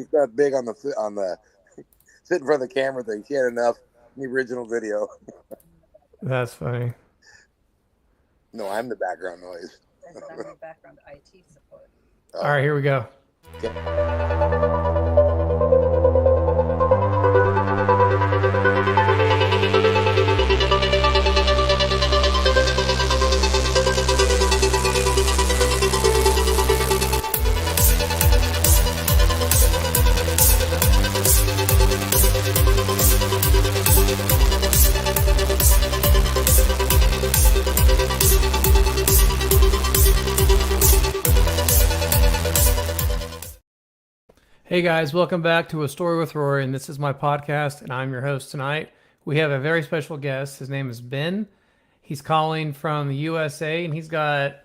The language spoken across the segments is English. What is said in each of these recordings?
she's not big on the sit in front of the camera thing. She had enough in the original video. That's funny. No, I'm the background noise. I said I'm your background IT support. All right, Oh, here we go. okay. Hey guys, welcome back to A Story with Rory, and this is my podcast, and I'm your host tonight. We have a very special guest. His name is Ben. He's calling from the USA, and he's got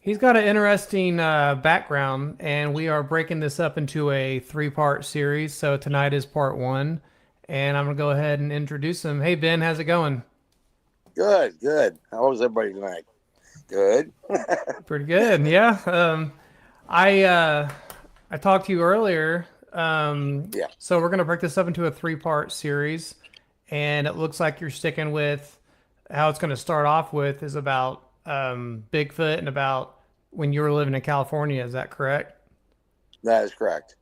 an interesting background, and we are breaking this up into a three-part series. So tonight is part one, and I'm gonna go ahead and introduce him. Hey Ben, how's it going? Good, good. How was everybody tonight? Good. Pretty good, yeah. I uh, I talked to you earlier. Yeah, So we're gonna break this up into a three-part series, and it looks like you're sticking with how it's gonna start off with is about Bigfoot and about when you were living in California. Is that correct? that is correct.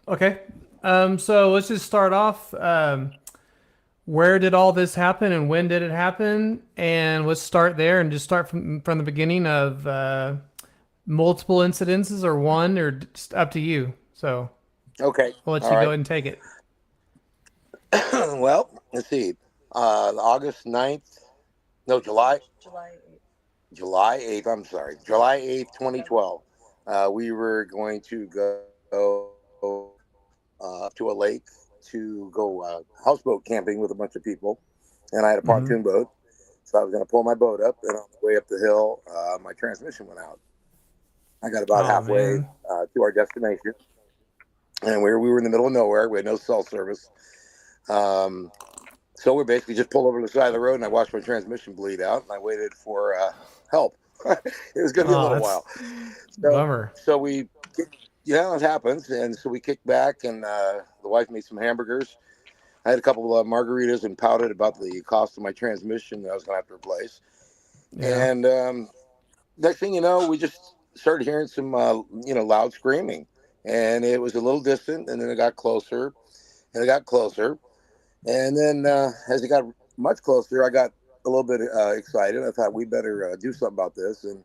Okay. So let's just start off. Where did all this happen, and when did it happen? And let's start there, and just start from the beginning of multiple incidences, or one, or just up to you. So Okay. I'll let All you go right. ahead and take it. Well, let's see. August 9th. No, July 8th. July 8th. I'm sorry. July 8th, 2012. We were going to go to a lake to go houseboat camping with a bunch of people. And I had a Hmm. pontoon boat. So I was going to pull my boat up. And on the way up the hill, my transmission went out. I got about Oh halfway man. to our destination. And we were in the middle of nowhere. We had no cell service. Um, so we basically just pulled over to the side of the road, and I watched my transmission bleed out, and I waited for help. It was going to be a Oh, little that's while. So, bummer. so we, yeah, it happens. And so we kicked back, and the wife made some hamburgers. I had a couple of margaritas and pouted about the cost of my transmission that I was going to have to replace. Yeah. And next thing you know, we just started hearing some, loud screaming. And it was a little distant, and then it got closer, and it got closer. And then as it got much closer, I got a little bit excited. I thought we better do something about this. And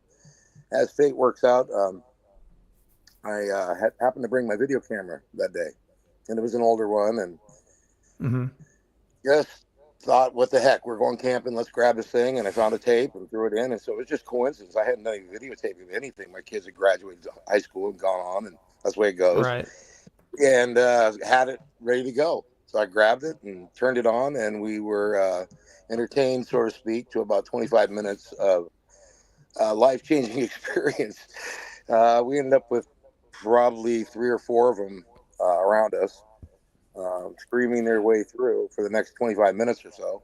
as fate works out, I happened to bring my video camera that day, and it was an older one. And Hmm. just thought, what the heck? We're going camping. Let's grab this thing. And I found a tape and threw it in. And so it was just coincidence. I hadn't done any videotaping of anything. My kids had graduated high school and gone on, and that's the way it goes. Right. And had it ready to go. So I grabbed it and turned it on, and we were entertained, so to speak, to about 25 minutes of life changing experience. We ended up with probably three or four of them around us, screaming their way through for the next 25 minutes or so.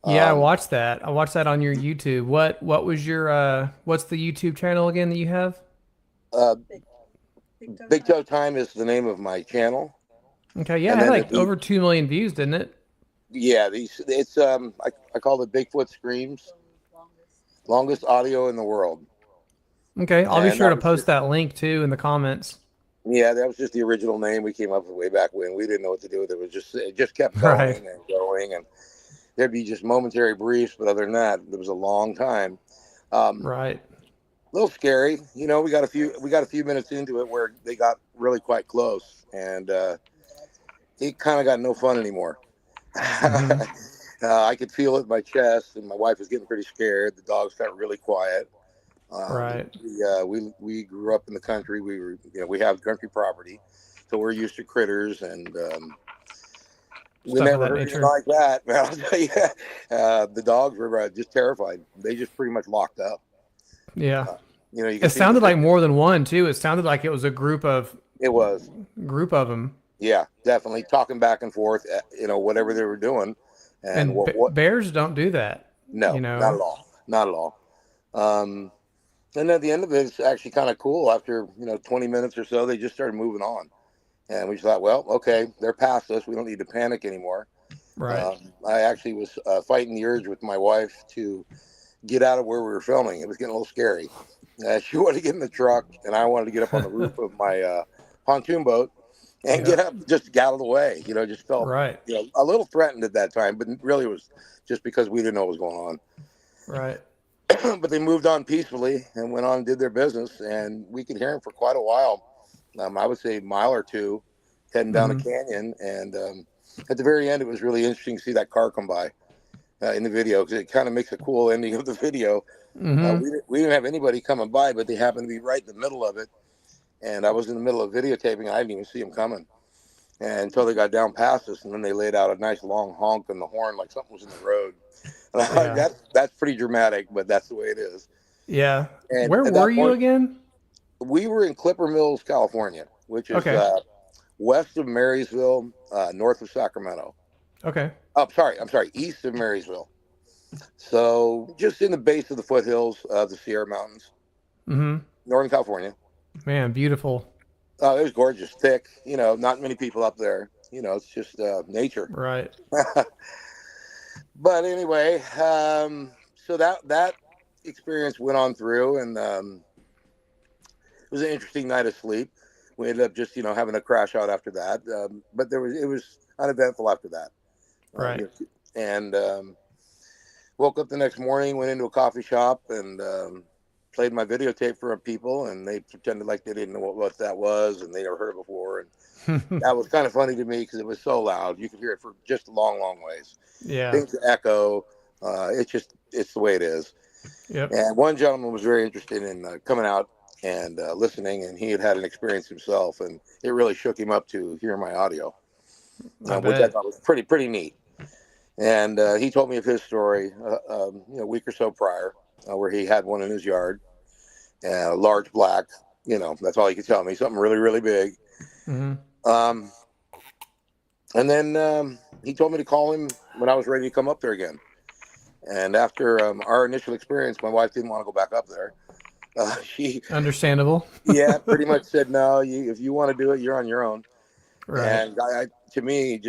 Yeah, I Um, watched that. I watched that on your YouTube. What was your what's the YouTube channel again that you have? uh, Big, big toe Big time. Toe Time is the name of my channel. Okay, yeah, it And had then like over 2 million views, didn't it? yeah, it's I call it Bigfoot Screams, The longest. longest audio in the world. Okay, I'll be And sure that to was post that link too in the comments. Yeah, that was just the original name we came up with way back when. We didn't know what to do with it. It just kept Right. going and going, and there'd be just momentary briefs, but other than that, it was a long time. A Right. little scary, we got a few minutes into it where they got really quite close, and Yeah, that's what. it kind of got no fun anymore. Hmm. I could feel it in my chest, and my wife was getting pretty scared. The dogs got really quiet. Right. We grew up in the country. We have country property, so we're used to critters, and we Stuff of never that heard anything nature. like that. Man, I'll tell you, the dogs were just terrified. They just pretty much locked up. Yeah. Uh, you It could see them sounded like sitting. more than one too. It sounded like it was a It was, group of them. yeah, definitely talking back and forth. Whatever they were doing, and And what? bears don't do that, you No, not know. at all, not at all. Um, and at the end of it, it's actually kind of cool. After 20 minutes or so, they just started moving on. And we just thought, well, okay, they're past us. We don't need to panic anymore. Right. I actually was fighting the urge with my wife to get out of where we were filming. It was getting a little scary. She wanted to get in the truck, and I wanted to get up on the roof of my pontoon boat and get Yep. up, just get out of the way. Just felt Right. a little threatened at that time, but really it was just because we didn't know what was going Right. on. But they moved on peacefully and went on and did their business, and we could hear them for quite a while. I would say a mile or two, heading down a Mm-hmm. canyon, and at the very end, it was really interesting to see that car come by in the video because it kind of makes a cool ending of the video. Mm-hmm. We didn't have anybody coming by, but they happened to be right in the middle of it. And I was in the middle of videotaping. And I didn't even see them coming and until they got down past us. And then they laid out a nice long honk on the horn like something was in the road. And I'm like, Yeah. that's pretty dramatic, but that's the way it is. Yeah. And Where at were that you point, again? we were in Clipper Mills, California, which is Okay. west of Marysville, north of Sacramento. Okay. Oh, sorry, I'm sorry, east of Marysville. So just in the base of the foothills of the Sierra Mountains, Mm-hmm. Northern California. Man, beautiful. Oh, it was gorgeous, thick. Not many people up there. It's just nature. Right. But anyway, so that experience went on through, and it was an interesting night of sleep. We ended up just having a crash out after that, but it was uneventful after that. Right. And woke up the next morning, went into a coffee shop, and played my videotape for people, and they pretended like they didn't know what that was, and they never heard it before. And that was kind of funny to me because it was so loud. You could hear it for just long, long ways. Yeah. Things echo. It's the way it is. Yep. And one gentleman was very interested in coming out and listening, and he had an experience himself, and it really shook him up to hear my audio, I which I bet. thought was pretty neat. And he told me of his story, a week or so prior, where he had one in his yard, large black. That's all he could tell me. Something really, really big. Mm-hmm. Um, and then he told me to call him when I was ready to come up there again. And after our initial experience, my wife didn't want to go back up there. She, Understandable. yeah, pretty much said, no, if you want to do it, you're on your own. Right. And to me,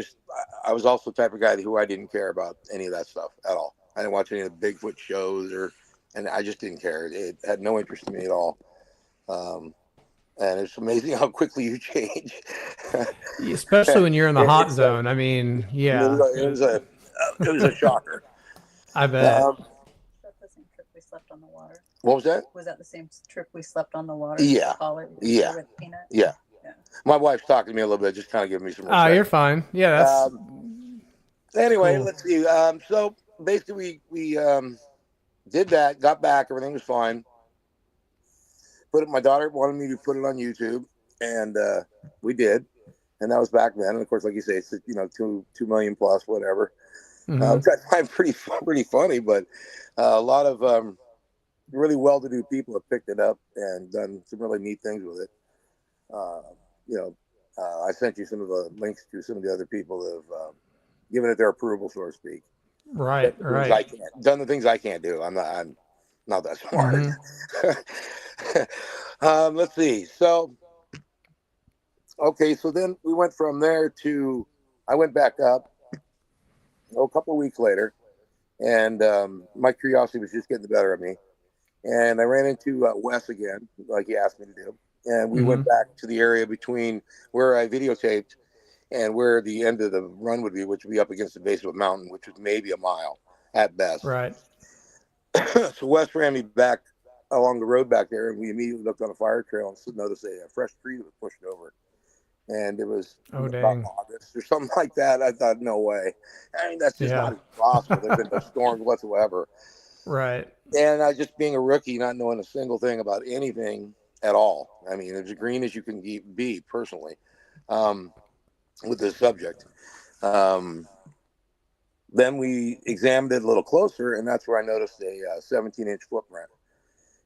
I was also the type of guy who I didn't care about any of that stuff at all. I didn't watch any of the Bigfoot shows and I just didn't care. It had no interest in me at all. Um, and it's amazing how quickly you change. Especially when you're in the hot it's zone. I mean, yeah. it was a shocker. I bet. Um, Was that the same trip we slept on the water? what was that? Was that the same trip we slept on the water? Yeah. Caller Yeah. with Peanut? Yeah. Yeah. My wife's talking to me a little bit, just kind of giving me some Ah, you're respect. fine. Yeah, that's Anyway, cool. let's see. So basically, we did that, got back, everything was fine. My daughter wanted me to put it on YouTube, and we did, and that was back then. And of course, like you say, it's 2 million plus, whatever. Mm-hmm. Which I find pretty funny, but a lot of really well-to-do people have picked it up and done some really neat things with it. Uh, I sent you some of the links to some of the other people that have given it their approval, so to speak. Right. I Right. can't done the things I can't do. I'm not that smart. Mm-hmm. Let's see. So okay, so then we went from there to I went back up a couple of weeks later, and my curiosity was just getting the better of me. And I ran into Wes again, like he asked me to do. And we went Mm-hmm. back to the area between where I videotaped and where the end of the run would be, which would be up against the base of a mountain, which was maybe a mile at best. Right. So Wes ran me back along the road back there, and we immediately looked on a fire trail and noticed a fresh tree that was pushed over. And it was Oh, about dang. August or something like that. I thought, no way. I mean, that's just not Yeah. even possible. There've been no storms whatsoever. Right. And I just being a rookie, not knowing a single thing about anything at all. I mean, as green as you can be personally um, with this subject. Um, then we examined it a little closer, and that's where I noticed a 17-inch footprint.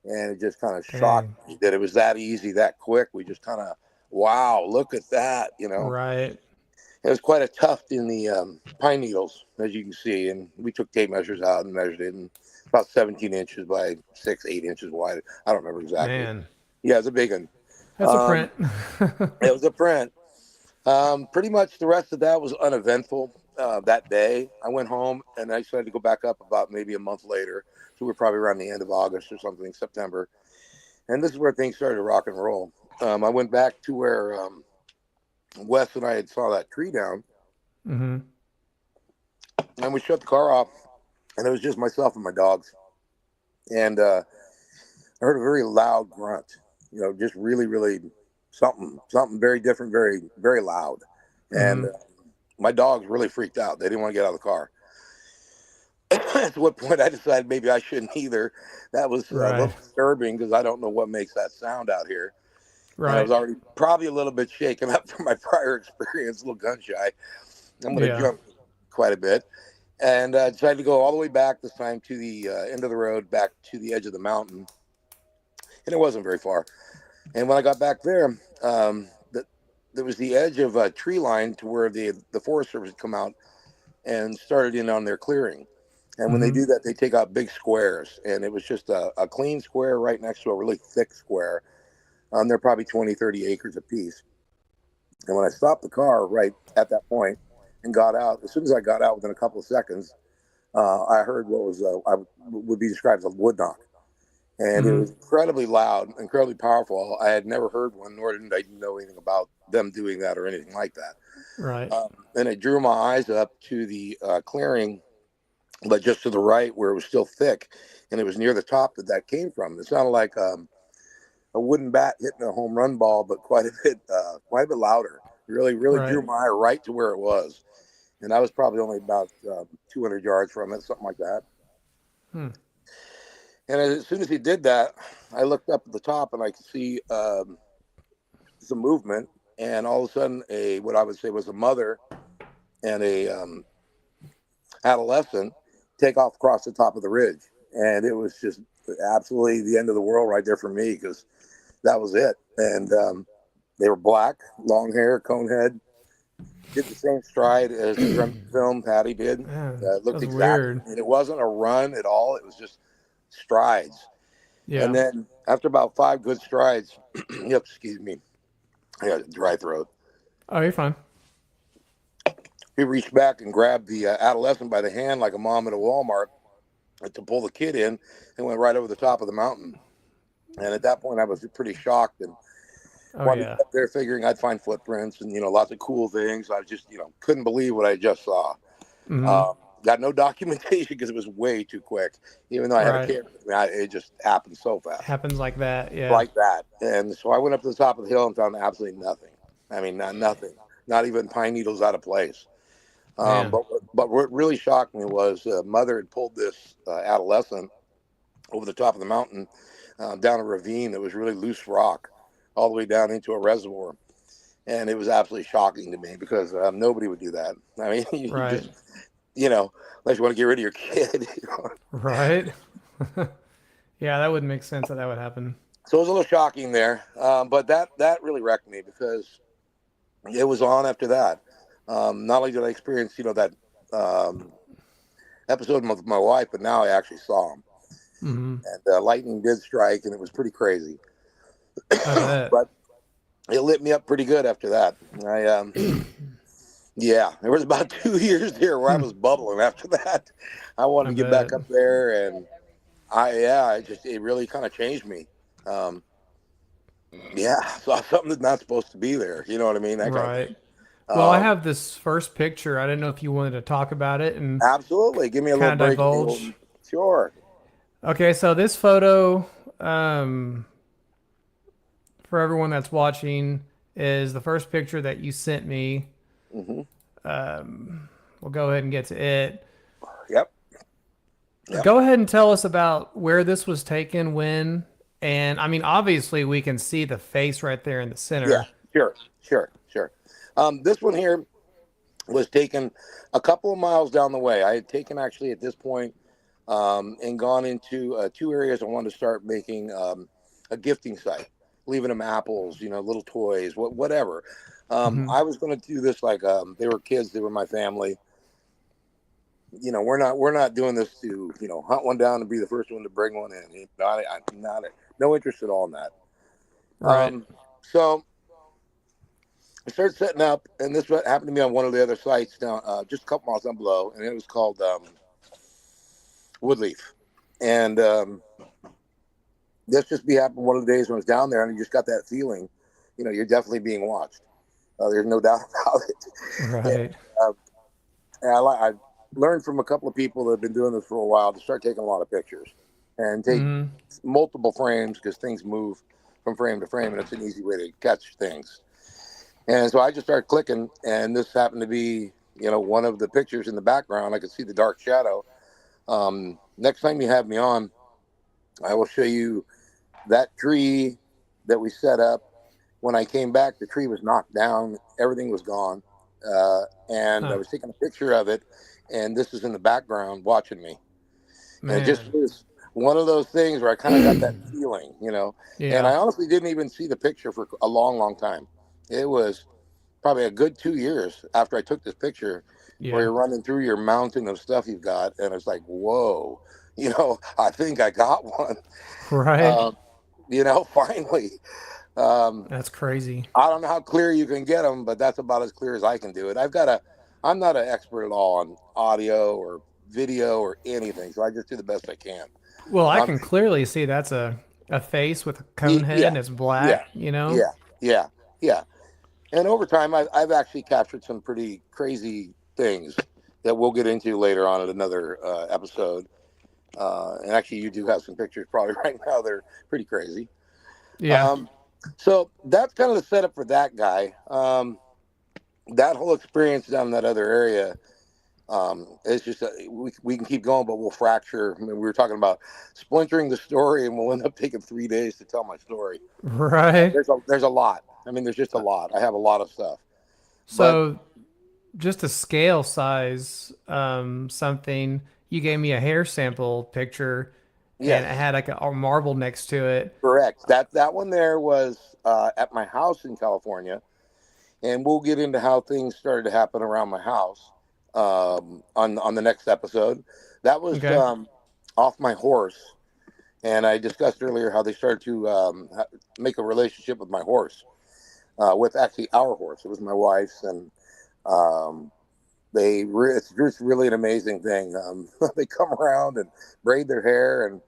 And it just kind of shocked Dang. me that it was that easy, that quick. We just kind of, wow, look at that. Right. It was quite a tuft in the pine needles, as you can see. And we took tape measures out and measured it, and about 17 inches by 8 inches wide. I don't remember exactly. Man. Yeah, it's a big one. That's a print. It was a print. Pretty much the rest of that was uneventful. That day, I went home and I decided to go back up about maybe a month later. So we're probably around the end of August or something, September. And this is where things started to rock and roll. I went back to where Wes and I had saw that tree down, Mm-hmm. and we shut the car off, and it was just myself and my dogs. And I heard a very loud grunt, just really, really something very different, very, very loud. And Mm-hmm. my dogs really freaked out. They didn't want to get out of the car. At what point I decided maybe I shouldn't either. That was a little Right. disturbing because I don't know what makes that sound out here. And I was Right. already probably a little bit shaken up from my prior experience, a little gun shy. I'm going to Yeah. jump quite a bit. And decided to go all the way back this time to the end of the road, back to the edge of the mountain. And it wasn't very far. And when I got back there, there was the edge of a tree line to where the Forest Service had come out and started in on their clearing. And when they Mm-hmm. do that, they take out big squares. And it was just a clean square right next to a really thick square. They're probably 20, 30 acres apiece. And when I stopped the car right at that point and got out, as soon as I got out within a couple of seconds, I heard what was I would be described as a wood knock. And it Mm-hmm. was incredibly loud, incredibly powerful. I had never heard one, nor did I know anything about them doing that or anything like that. Right. And it drew my eyes up to the clearing, but just to the right where it was still thick, and it was near the top that came from. It sounded like a wooden bat hitting a home run ball, but quite a bit louder. Really, really drew Right. my eye right to where it was, and I was probably only about 200 yards from it, something like that. Hmm. And as soon as he did that, I looked up at the top and I could see some movement, and all of a sudden, a what I would say was a mother and a adolescent take off across the top of the ridge, and it was just absolutely the end of the world right there for me because that was it. And they were black, long hair, cone head, did the same stride as the Gremlin film Patty did. Man, Looked that's exactly. weird. And it wasn't a run at all. It was just strides. And Yeah. then after about 5 good strides, yep, excuse me, I got a dry throat. Oh, you're fine. He reached back and grabbed the adolescent by the hand like a mom at a Walmart to pull the kid in and went right over the top of the mountain. And at that point, I was pretty shocked and Oh wanted to yeah. get up there figuring I'd find footprints and, lots of cool things. I just, couldn't believe what I just saw. Mm-hmm. Um, got no documentation because it was way too quick. Even though I had a Right. camera, it just happened so fast, Happens like that. Yeah. like that. And so I went up to the top of the hill and found absolutely nothing. I mean, nothing, not even pine needles out of place. Man. But what really shocked me was mother had pulled this adolescent over the top of the mountain down a ravine that was really loose rock all the way down into a reservoir. And it was absolutely shocking to me because nobody would do that. I mean, you Right. just, unless you want to get rid of your kid. Right. Yeah, that would make sense that that would happen. So it was a little shocking there. But that really wrecked me because it was on after that. Not only did I experience, that um, episode with my wife, but now I actually saw him. Mm-hmm. And lightning did strike, and it was pretty crazy. I bet. But it lit me up pretty good after that. Yeah, there was about 2 years there where I was bubbling after that. I wanted I to get back bet. up there, and it really kind of changed me. Um, yeah, saw something that's not supposed to be there. You know what I mean? That kind of thing. Right. Well, I Um, have this first picture. I didn't know if you wanted to talk about it and Absolutely. Give me a little kind of break. divulge. Sure. Okay, so this photo, um, for everyone that's watching, is the first picture that you sent me. Hmm. We'll go ahead and get to it. Yep. Yep. Go ahead and tell us about where this was taken, when, and I mean, obviously we can see the face right there in the Yeah. center. Sure. Sure. Sure. This one here was taken a couple of miles down the way. I had taken actually at this point and gone into 2 areas. I wanted to start making a gifting site, leaving them apples, little toys, whatever. Hmm. I was going to do this like they were kids, they were my family. We're not doing this to hunt one down and be the first one to bring one in. I'm not no interest at all in that. Right. So I started setting up, and this what happened to me on one of the other sites down just a couple miles down below, and it was called Woodleaf. And this just be happened one of the days when I was down there, and you just got that feeling, you're definitely being watched. There's no doubt about it. And, Right. uh, and I learned from a couple of people that have been doing this for a while to start taking a lot of pictures and take Mm-hmm. multiple frames because things move from frame to frame, and it's an easy way to catch things. And so I just started clicking, and this happened to be, one of the pictures in the background. I could see the dark shadow. Next time you have me on, I will show you that tree that we set up. When I came back, the tree was knocked down, everything was gone. And I Huh. was taking a picture of it, and this is in the background watching me. And it just Man. was one of those things where I kind of got that feeling. And Yeah. I honestly didn't even see the picture for a long, long time. It was probably a good 2 years after I took this picture where Yeah. you're running through your mountain of stuff you've got. And it's like, whoa, I think I got one. Right. Um, finally. Um, That's crazy. I don't know how clear you can get them, but that's about as clear as I can do it. I'm not an expert at all on audio or video or anything, so I just do the best I can. Well, I Um, can clearly see that's a face with a cone head yeah, and it's yeah, black, you know? yeah, yeah, yeah. And over time, I've actually captured some pretty crazy things that we'll get into later on in another episode. And actually, you do have some pictures probably right now. They're pretty crazy. Yeah. Um, so that's kind of the setup for that guy. That whole experience down in that other area, it's just we can keep going, but we'll fracture. I mean, we were talking about splintering the story, and we'll end up taking 3 days to tell my story. Right. There's a lot. I mean, there's just a lot. I have a lot of stuff, but So just to scale size something, you gave me a hair sample picture and it yes, had like a marble next to it. correct. That one there was at my house in California, and we'll get into how things started to happen around my house on the next episode. That was Okay. off my horse, and I discussed earlier how they started to make a relationship with my horse, with actually our horse. It was my wife's, and um, it's just really an amazing thing. They come around and braid their hair, and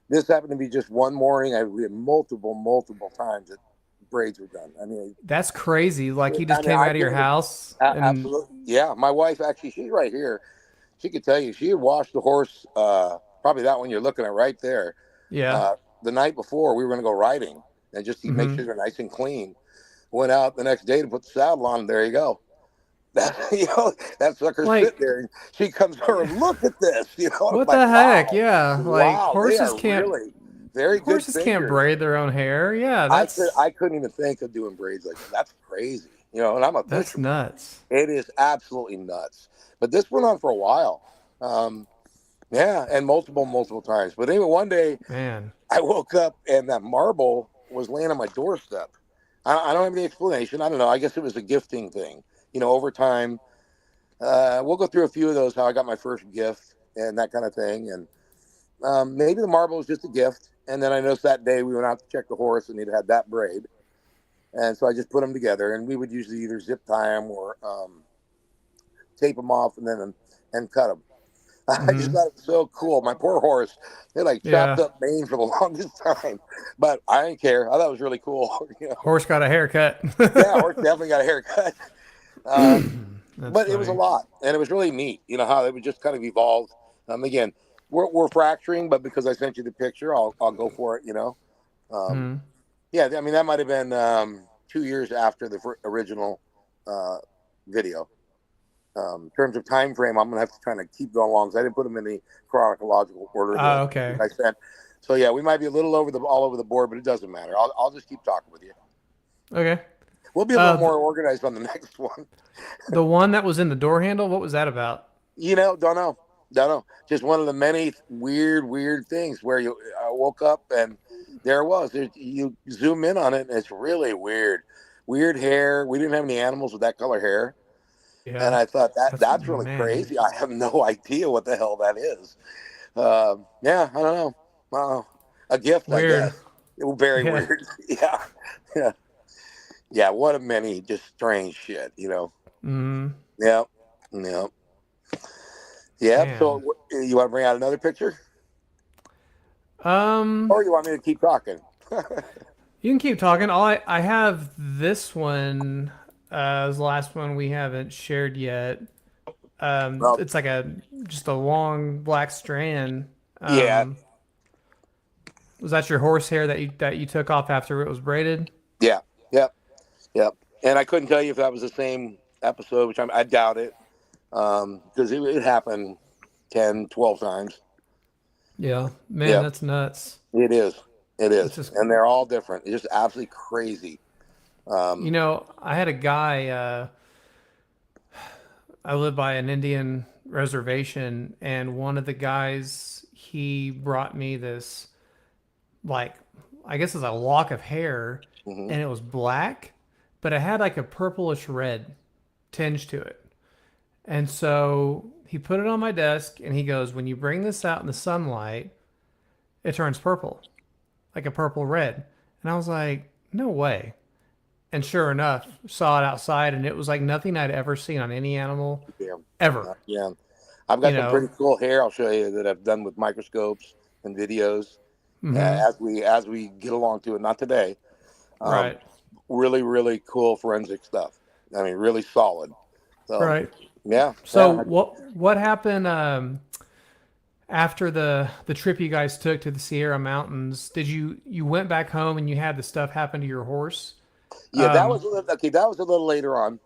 this happened to be just one morning. I did multiple times that braids were done. That's crazy. Like you just I mean, came I out of your can't even. house and Absolutely, yeah. My wife actually, she's right here. She could tell you she had washed the horse. Probably that one you're looking at right there. yeah. Uh, the night before we were going to go riding, and just to make Mm-hmm. sure they're nice and clean. Went out the next day to put the saddle on. And there you go. That that sucker sit Like there, and she comes over and look at this. I'm what like, the heck? wow, Yeah. Like wow, they are really very good horses can't fingers. braid their own hair. Yeah, I couldn't even think of doing braids like that. That's crazy. And I'm a that's fisherman. nuts. It is absolutely nuts. But this went on for a while. Um, yeah, and multiple times. But anyway, one day Man. I woke up and that marble was laying on my doorstep. I don't have any explanation. I don't know. I guess it was a gifting thing. Over time, we'll go through a few of those, how I got my first gift and that kind of thing. And maybe the marble was just a gift. And then I noticed that day we went out to check the horse and it had that braid. And so I just put them together, and we would usually either zip tie them or tape them off and cut them. I just Mm-hmm. thought it was so cool. My poor horse, they like chopped Yeah. up mane for the longest time, but I didn't care. I thought it was really cool. Horse got a haircut. Yeah, horse definitely got a haircut. Um, That's but it was a funny. lot, and it was really neat. How it would just kind of evolve. Again, we're fracturing, but because I sent you the picture, I'll go for it. Um, Hmm. yeah, I mean that might have been 2 years after the original uh, video. In terms of time frame, I'm gonna have to kind of keep going along because I didn't put them in the chronological order Oh, that okay. I sent. So yeah, we might be a little all over the board, but it doesn't matter. I'll just keep talking with you. Okay. We'll be a little Uh, more the, organized on the next one. the one that was in the door handle, what was that about? Don't know. Just one of the many weird things where you woke up and there it was. You zoom in on it, and it's really weird. Weird hair. We didn't have any animals with that color hair, and Yeah. I thought That's that's really man. crazy. I have no idea what the hell that is. Yeah, I don't know. A gift, I Weird. guess. It was very Yeah. weird. Yeah, yeah, Yeah, what a many just strange shit, you know. Mm, Yep, yep, yep. man. So you want to bring out another picture, Um, or you want me to keep talking? you can keep talking. I have this one as the last one we haven't shared yet. Well, It's like a just a long black strand. yeah, Was that your horsehair that you took off after it was braided? yeah, yep, yep. And I couldn't tell you if that was the same episode, which I doubt it, because it happened 10, 12 times. Yeah, man, Yep, that's nuts. it is. It That's is, just and they're all different. It's just absolutely crazy. you Um, know, I had a guy. I live by an Indian reservation, and one of the guys he brought me this like I guess it's a lock of hair, mhm. and it was black, but it had like a purplish red tinge to it. And so he put it on my desk, and he goes, "When you bring this out in the sunlight, it turns purple, like a purple red." And I was like, "No way." And sure enough, saw it outside, and it was like nothing I'd ever seen on any animal Yeah, ever. yeah. I've You got some know, pretty cool hair. I'll show you that I've done with microscopes and videos mm-hmm. as we get along to it. Not today. Um, Right, really, really cool forensic stuff. I mean, really solid. So, right. yeah, So yeah, what happened after the trip you guys took to the Sierra Mountains? Did you went back home and you had the stuff happen to your horse? yeah. That Um, was a little, okay. That was a little later on.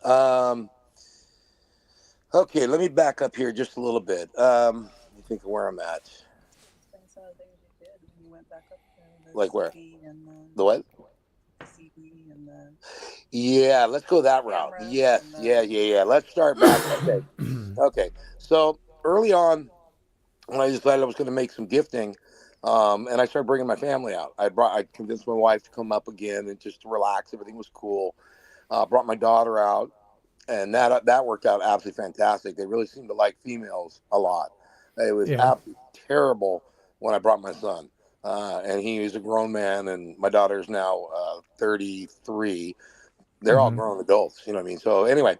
Um, okay, let me back up here just a little bit. Let me think of where I'm at. Explain some of the things you did when you went back up there, the Like where? CD and The what? the CD and the Yeah, let's go that route. cameras Yes, and yeah, the yeah, yeah. Let's start back. Okay, okay. So early on, when I decided I was going to make some gifting, and I started bringing my family out. I convinced my wife to come up again and just to relax. Everything was cool. Brought my daughter out, and that worked out absolutely fantastic. They really seemed to like females a lot. It was yeah, absolutely terrible when I brought my son, and he was a grown man, and my daughter's now 33. They're all hmm grown adults, you know what I mean. So anyway,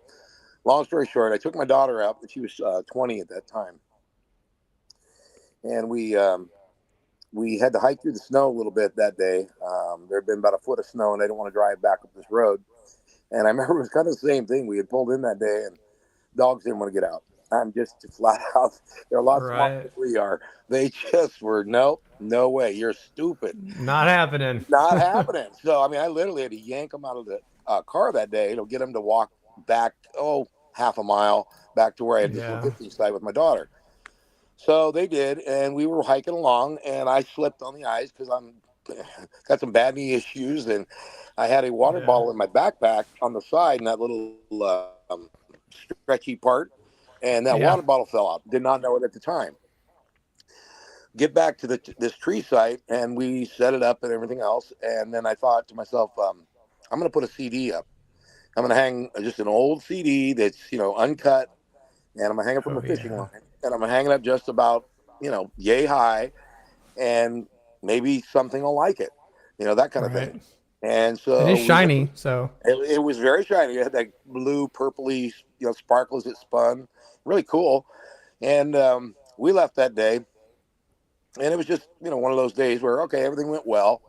long story short, I took my daughter out, and she was 20 at that time, and we had to hike through the snow a little bit that day. There had been about a foot of snow, and I didn't want to drive back up this road. And I remember it was kind of the same thing. We had pulled in that day, and dogs didn't want to get out. I'm just flat out. They're a lot smarter right. than we are. They just were, nope, no way. You're stupid. Not happening. Not happening. So, I mean, I literally had to yank them out of the car that day to get them to walk back, half a mile back to where I had this little Yeah, gifting site with my daughter. So they did, and we were hiking along, and I slipped on the ice because I'm got some bad knee issues, and I had a water yeah, bottle in my backpack on the side in that little stretchy part, and that water bottle yeah. fell out. Did not know it at the time. Get back to this tree site, and we set it up and everything else, and then I thought to myself, I'm going to put a CD up. I'm going to hang just an old CD that's uncut, and I'm gonna hang it from Oh the fishing yeah, line, and I'm gonna hang it up just about yay high, and maybe something will like it, that kind of thing. right. And It is so we went. shiny, so It was very shiny. It had that blue, purpley, sparkle as it spun. Really cool. And we left that day, and it was just one of those days where okay, everything went well.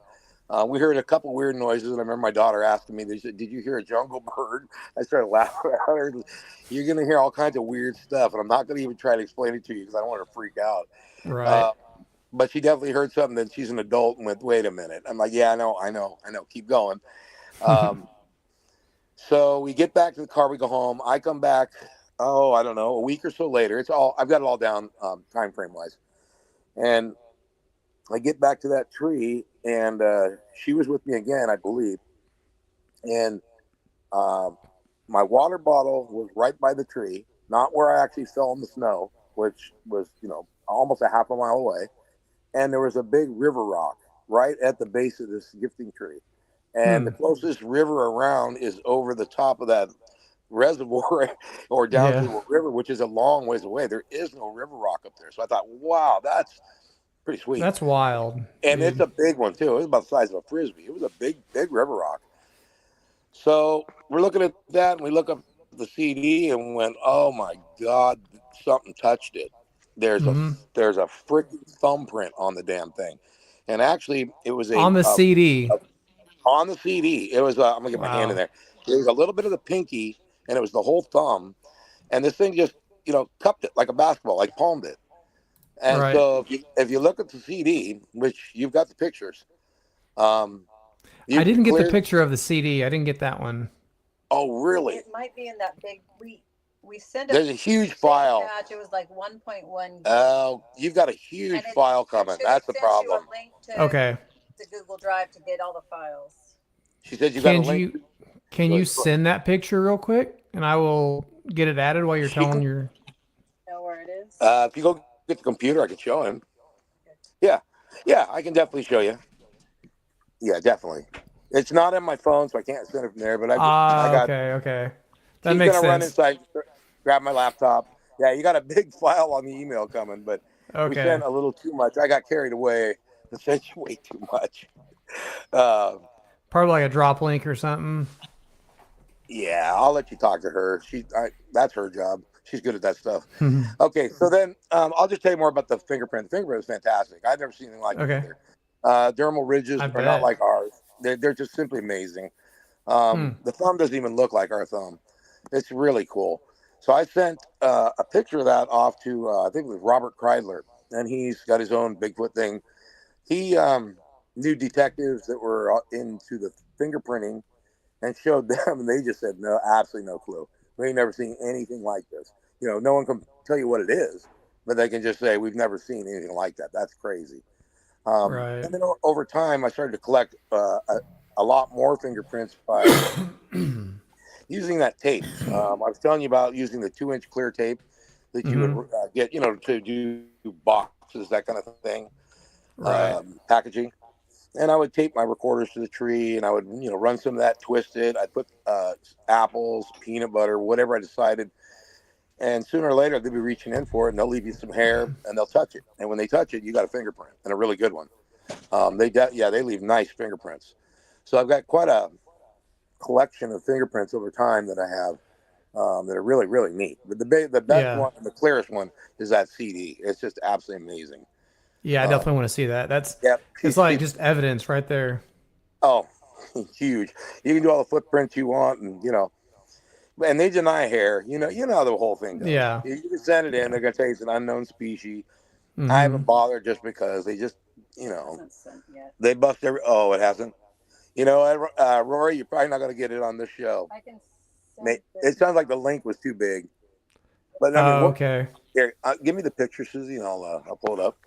We heard a couple weird noises, and I remember my daughter asking me, "They said, did you hear a jungle bird?" I started laughing at her. You're going to hear all kinds of weird stuff, and I'm not going to even try to explain it to you because I don't want her to freak out. right. Uh, but she definitely heard something that she's an adult and went, "Wait a minute." I'm like, "Yeah, I know, I know, I know. Keep going." Um, so we get back to the car, we go home. I come back. Oh, I don't know, a week or so later. I've got it all down time frame wise, and I get back to that tree, and she was with me again, I believe, and Um, my water bottle was right by the tree, not where I actually fell in the snow, which was, almost a half a mile away. And there was a big river rock right at the base of this gifting tree. And the Hmm. closest river around is over the top of that reservoir or down to Yeah, a river, which is a long ways away. There is no river rock up there. So I thought, wow, that's pretty sweet. that's wild, And it's dude. a big one, too. It was about the size of a frisbee. It was a big, big river rock. So we're looking at that, and we look up the CD and went, "Oh my God, something touched it." There's a Mm-hmm. there's a freaking thumbprint on the damn thing, and actually, it was On the CD. on the CD. It was I'm gonna get my hand in Wow. there. It was a little bit of the pinky, and it was the whole thumb, and this thing just cupped it like a basketball, like palmed it. And Right. so if you look at the CD, which you've got the pictures, um, you I can didn't get the clear. picture of the CD. I didn't get that one. Oh, really? It might be in that big. We send a There's a huge big file. batch. It was like 1.1 gig, Oh, you've got a and huge it file coming. actually That's the sends you a problem. link Okay. to Google Drive to get all the files. She said you got a Can link. you can you send that picture real quick and I will get it added while you're She telling can. your Know where it is? If you go get the computer, I can show him. Okay. Yeah, yeah, I can definitely show you. Yeah, definitely. It's not on my phone, so I can't send it from there. But I got. okay, okay. That She's makes gonna run sense. inside, grab my laptop. Yeah, you got a big file on the email coming, but we Okay. sent a little too much. I got carried away and sent you way too much. Uh, Probably like a drop link or something. yeah, I'll let you talk to her. That's her job. She's good at that stuff. Okay, so then I'll just tell you more about the fingerprint. The fingerprint is fantastic. I've never seen anything like it Okay. either. Dermal ridges I are not bet. like ours. They're just simply amazing. Hmm. The thumb doesn't even look like our thumb. It's really cool. So I sent a picture of that off to I think it was Robert Kreidler, and he's got his own Bigfoot thing. He knew detectives that were into the fingerprinting and showed them, and they just said no, absolutely no clue. We ain't never seen anything like this. No one can tell you what it is, but they can just say we've never seen anything like that. That's crazy. Right. And then over time, I started to collect a lot more fingerprints by using that tape. I was telling you about using the 2-inch clear tape that you would Mm-hmm. get, to do boxes, that kind of thing, Right. packaging. And I would tape my recorders to the tree, and I would, run some of that, twist it. I'd put apples, peanut butter, whatever I decided. And sooner or later, they'll be reaching in for it, and they'll leave you some hair, and they'll touch it. And when they touch it, you got a fingerprint, and a really good one. They leave nice fingerprints. So I've got quite a collection of fingerprints over time that I have that are really really neat. But the best Yeah. one and the clearest one is that CD. It's just absolutely amazing. Yeah, I Uh, definitely want to see that. That's yeah, it's she's like just evidence right there. oh huge. You can do all the footprints you want, and they deny hair. You know how the whole thing goes. Yeah. You can send it in. Yeah. They're gonna tell you it's an unknown species. I Mm-hmm. haven't bothered just because they just It hasn't sent yet. they bust every. Oh, it hasn't. Rory, you're probably not gonna get it on this show. I can send it It sounds like now. the link was too big. But I mean, Oh, what? okay. Here, give me the picture, Susie, and I'll pull it up.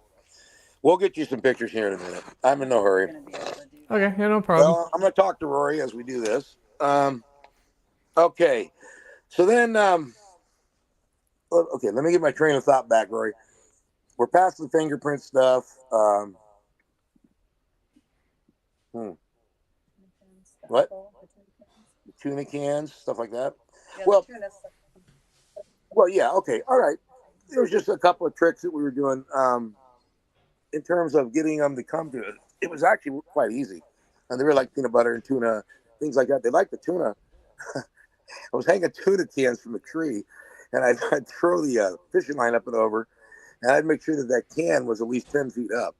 We'll get you some pictures here in a minute. I'm I in don't no know if we're hurry. going to be able to do that. Okay, yeah, no problem. Well, I'm going to talk to Rory as we do this. Okay, so then, okay, let me get my train of thought back, Rory. We're past the fingerprint stuff. Hmm, The what? apple, the tuna cans. The tuna cans, stuff like that. Yeah, the Well, tuna. yeah, okay, all right. There was just a couple of tricks that we were doing in terms of getting them to come to it. It was actually quite easy, and they were like peanut butter and tuna, things like that. They like the tuna. I was hanging tuna cans from a tree, and I'd throw the fishing line up and over, and I'd make sure that that can was at least 10 feet up.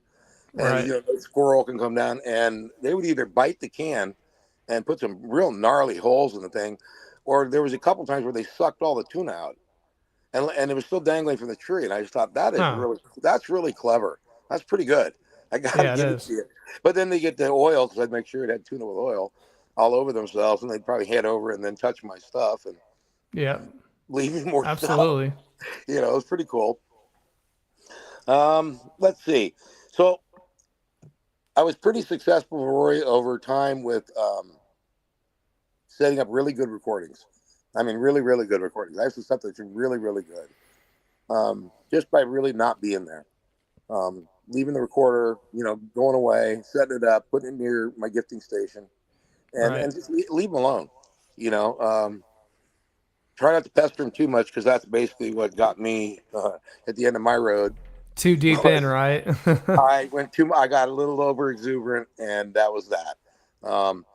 And Right. the squirrel can come down, and they would either bite the can and put some real gnarly holes in the thing, or there was a couple times where they sucked all the tuna out, and it was still dangling from the tree. And I just thought Huh. that's really clever. That's pretty good. I got to Yeah, it give it to is. you. But then they get the oil because I'd make sure it had tuna with oil all over themselves, and they'd probably head over and then touch my stuff and Yeah, leave me more stuff. absolutely. It was pretty cool. Let's see. So I was pretty successful, Rory, over time with setting up really good recordings. I mean, really, really good recordings. I have some stuff that's really, really good. Just by really not being there, leaving the recorder, going away, setting it up, putting it near my gifting station, and Right. and just leave them alone. You know, try not to pester them too much because that's basically what got me at the end of my road. Too deep in, Was right? I got a little over exuberant, and that was that. Um,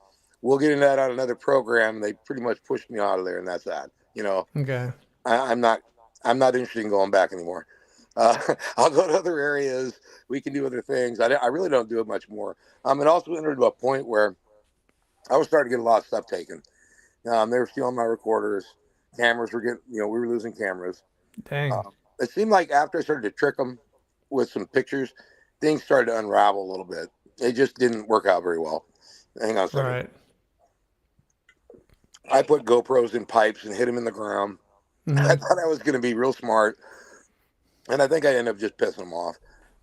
we'll get into that on another program. They pretty much pushed me out of there, and that's that. Okay. I'm not interested in going back anymore. I'll go to other areas. We can do other things. I really don't do it much more. And also entered to a point where I was starting to get a lot of stuff taken. They were stealing my recorders. Cameras were getting, we were losing cameras. Dang. It seemed like after I started to trick them with some pictures, things started to unravel a little bit. It just didn't work out very well. Hang on a second. Right. I put GoPros in pipes and hit them in the ground. I thought I was going to be real smart, and I think I ended up just pissing them off.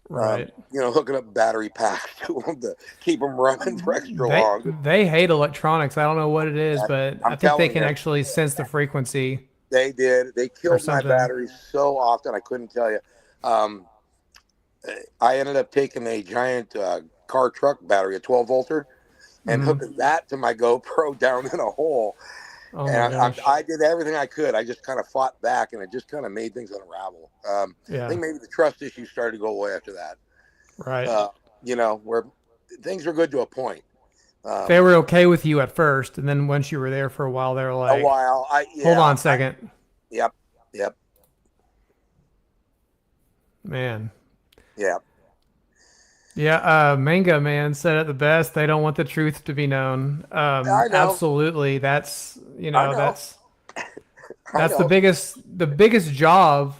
Right. Hooking up battery packs to them to keep them running for extra They long. they hate electronics. I don't know what it is, but I I'm think they telling can you, actually sense the frequency they did. They or killed my something. batteries so often I couldn't tell you. Um, I ended up taking a giant car truck battery, a 12-volter, and hooking that to my GoPro down in a hole. Oh my And gosh. I did everything I could. I just kind of fought back, and it just kind of made things unravel. I Yeah. think maybe the trust issues started to go away after that. Right. Where things were good to a point. They were okay with you at first, and then once you were there for a while, they were A like, while, "Hold on a second, yep, yep, man." yep. Yeah, Manga Man said it the best. They don't want the truth to be known. I know, Absolutely. That's I know, I that's know. the biggest job,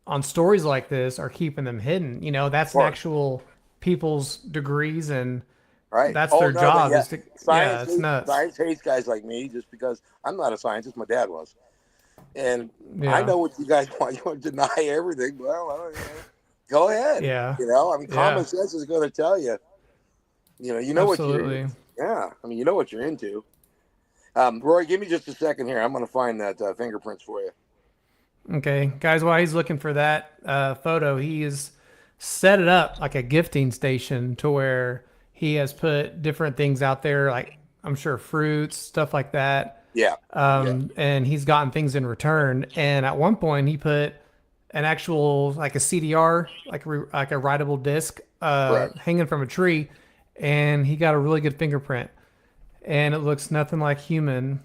on stories like this are keeping them hidden. Of That's an course, actual people's degrees and right? that's Oh their no, but job yeah, is to, yeah, it's nuts. science hates guys like me just because I'm not a scientist. My dad was, and I Yeah. know what you guys want. You want to deny everything. Well, go ahead. Yeah. I mean, common Yeah. sense is going to tell you. You know what you're. Absolutely. Yeah, I mean, you know what you're into. Roy, give me just a second here. I'm going to find that fingerprints for you. Okay, guys, while he's looking for that photo, he has set it up like a gifting station to where he has put different things out there, like I'm sure fruits, stuff like that. Yeah, yeah, And he's gotten things in return. And at one point, he put an actual like a CDR, like a writable disc, correct. hanging from a tree, and he got a really good fingerprint, and it looks nothing like human.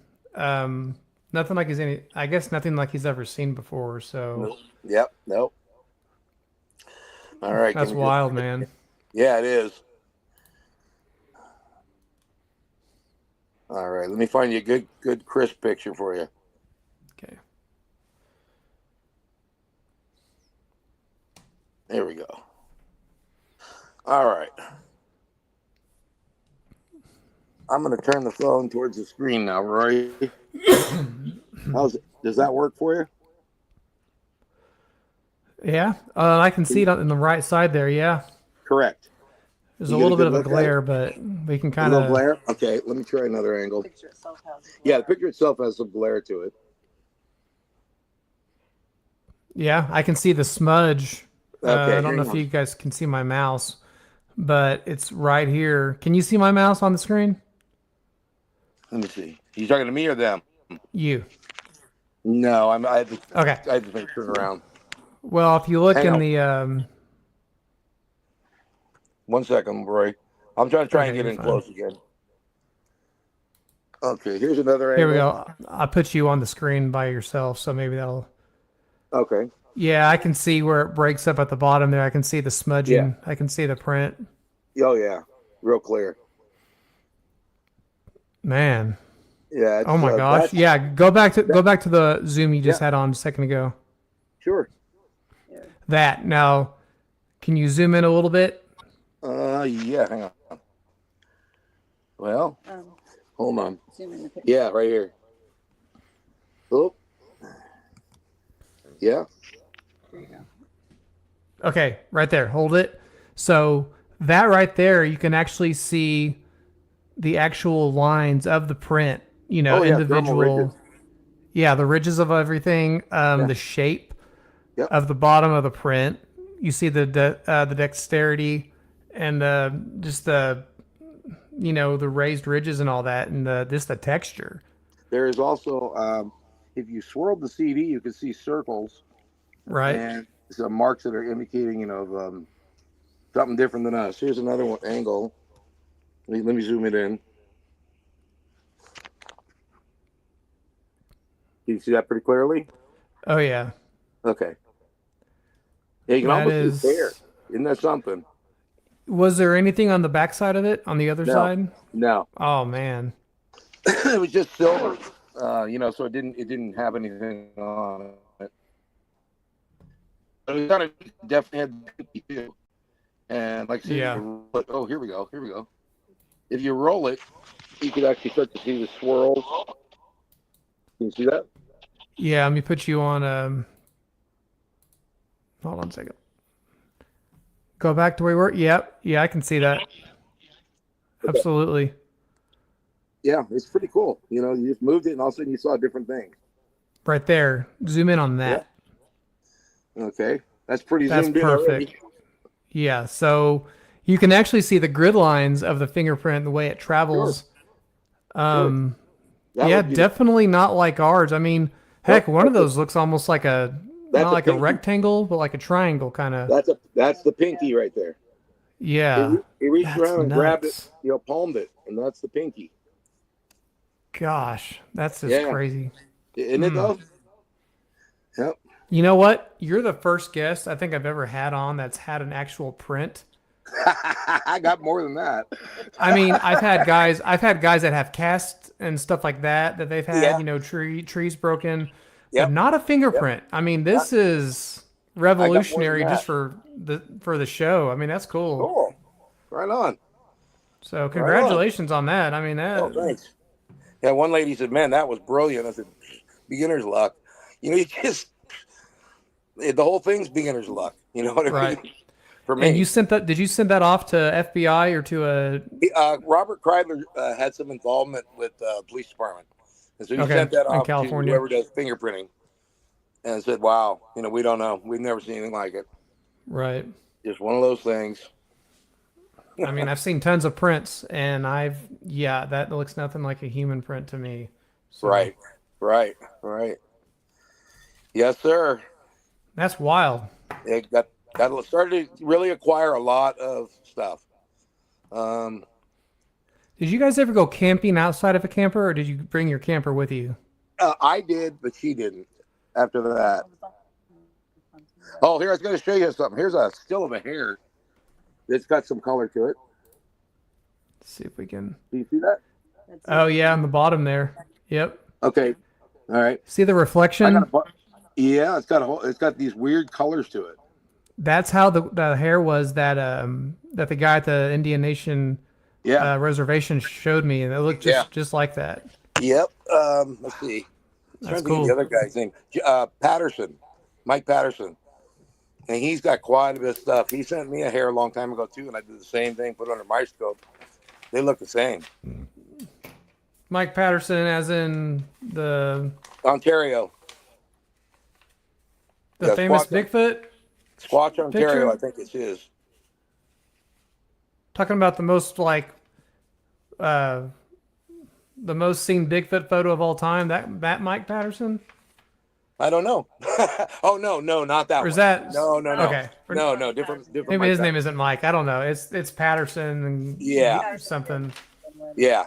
Nothing like I guess nothing like he's ever seen before. So Nope. Yep, nope. All right, give that's me just. wild, man. Yeah, it is. All right, let me find you a good crisp picture for you. Okay. There we go. All right. I'm going to turn the phone towards the screen now, Rory. Does that work for you? Yeah, I can see it on the right side there. Yeah, Correct. there's a You get a little bit good of a look at it? glare, but we can A kind little of. glare? Okay, let me try another angle. The picture itself has. Yeah, the picture itself has some glare to it. Yeah, I can see the smudge. I Okay, don't know hang if on. you guys can see my mouse, but it's right here. Can you see my mouse on the screen? Let me see. You talking to me or them? You. No, Okay. I had to make turn around. Well, if you look Hang in on the 1 second, Roy. I'm trying to okay, get you're in fine. close again. Okay, here's another Here we angle. go. I put you on the screen by yourself, so maybe that'll. Okay. Yeah, I can see where it breaks up at the bottom there. I can see the Yeah. smudging. I can see the print. Oh yeah. Real clear. Man. Yeah, Oh it's my gosh. that's Yeah, that. go back to the zoom you just Yeah, had on a second ago. sure. Yeah. That. Now, can you zoom in a little bit? Yeah. Hang on. Well, hold on. Zoom in the picture. Yeah, right here. Oh, yeah. There you go. Okay, right there. Hold it. So, that right there, you can actually see the actual lines of the print, Oh yeah, thermal ridges. individual. Yeah, the ridges of everything, Yeah. the shape Yep. of the bottom of the print. You see the dexterity and just the raised ridges and all that, and just the texture. There is also, if you swirled the CD, you can see circles Right. and some marks that are indicating, something different than us. Here's another one angle. Let me zoom it in. Can you see that pretty clearly? Oh yeah, Okay. Yeah, you can that almost see his hair. is. Isn't that something? Was there anything on the backside of it on the other No, side? no. Oh man. It was just silver. So it didn't have anything on it. But it was kind of definitely had the pinky too. And like I said, Yeah. oh, here we go. Here we go. If you roll it, you could actually start to see the swirls. Can you see that? Yeah. Let me put you on. Hold on a second. Go back to where we were. Yep. Yeah, I can see that. Okay. Absolutely. Yeah, it's pretty cool. You just moved it, and all of a sudden you saw different things. Right there. Zoom in on Yeah. that. Okay. That's pretty That's zoomed in perfect. already. Yeah. So you can actually see the grid lines of the fingerprint, the way it Sure. travels. Sure. Um, That yeah, would be the definitely not like ours. I mean, heck, nope. one of those looks almost like a, not That's a like a pinky. rectangle, but like a triangle kind of. That's the pinky right there. Yeah. He reached That's around and grabbed it, nuts. palmed it, and that's the pinky. Gosh, that's just Yeah. crazy. Isn't it Hmm. though? Yep. You know what? You're the first guest I think I've ever had on that's had an actual print. I got more than that. I mean, I've had guys that have casts and stuff like that they've had, Yeah. trees broken, but Yep. not a Yep. fingerprint. I mean, Not, this is I got more than revolutionary just that. for the show. I mean, that's cool. Cool. Right on. So, Right on. congratulations on that. I mean, Oh, that thanks. Yeah, one lady said, "Man, that was brilliant." I said, "Beginner's luck." You just the whole thing's beginner's luck. You know what I right. mean? For And you me, sent that did you send that off to FBI or to a Robert Kreidler had some involvement with police department, and so he okay, sent that in off to California? whoever does fingerprinting, and said, "Wow, we don't know. We've never seen anything like it. Right. Just one of those things." I mean, I've seen tons of prints and yeah, that looks nothing like a human print to me. So, Right, right, right. Yes, sir. that's wild. It got started to really acquire a lot of stuff. Um, Did you guys ever go camping outside of a camper or did you bring your camper with you? I did, but she didn't. After that, I was on hunting. oh, here I was going to show you something. Here's a still of a hair. It's got some color to it. Let's see if we can. Do you see that? That's Oh, it. yeah, on the bottom there. Yep. Okay. All right. See the I got reflection? yeah, it's got these weird colors to it. That's how the hair was that the guy at the Indian Nation Yeah. reservation showed me, and it looked Yeah. just like that. Yep. Let's see. I'm That's trying to think of the cool. other guy's name. Patterson, Mike Patterson, and he's got quite a bit of stuff. He sent me a hair a long time ago too, and I did the same thing. Put it under my scope. They look the same. Mike Patterson, as in Ontario. the Yeah, famous Bigfoot Squatch, Ontario. picture, I think it's his. talking about uh, the most seen Bigfoot photo of all time. That Mike Patterson, I don't know. Oh no, no, not that or is one. that No, no, no, okay? no, different Maybe Mike his name Patterson. isn't Mike. I don't know. It's Patterson and Yeah, Patterson something. somewhere. yeah,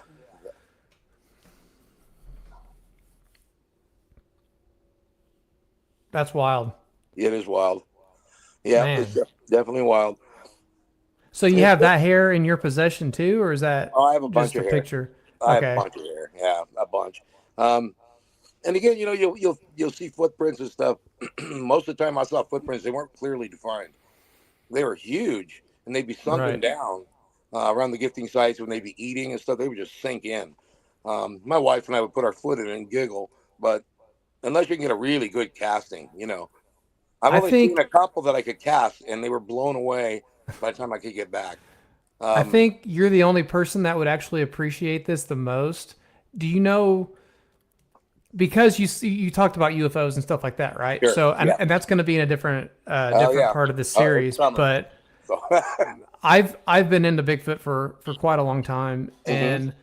That's wild, it is wild. Yeah, it's man. definitely wild. So you It's, have that hair in your possession too, or is that oh, I have a bunch just a of hair. picture? I have a Okay, bunch of hair. Yeah, a bunch. Um, and again, you'll see footprints and stuff. Most of the time, I saw footprints. They weren't clearly defined. They were huge, and they'd be sunken right. down around the gifting sites when they'd be eating and stuff. They would just sink in. My wife and I would put our foot in it and giggle, but unless you can get a really good casting, I've I only seen think a couple that I could cast, and they were blown away by the time I could get back. I Um, think you're the only person that would actually appreciate this the most. Do you know because you talked about UFOs and stuff like that, right? sure, So yeah. and that's going to be in a different Oh different yeah. part of the Oh, it's series, coming. but So, I've been into Bigfoot for quite a long time, mhm, and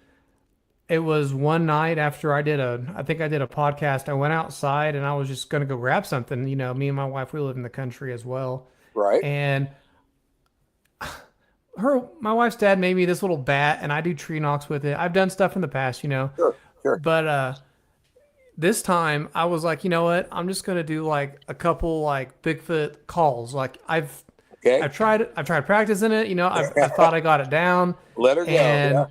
it was one night after I think I did a podcast. I went outside and I was just going to go grab something. Me and my wife, we live in the country as well, right. and my wife's dad made me this little bat, and I do tree knocks with it. I've done stuff in the past, Sure, sure. but this time I was like, you know what? I'm just gonna do like a couple like Bigfoot calls. Like Okay. I've tried practicing it. I thought I got it down, Let her go. Yeah. and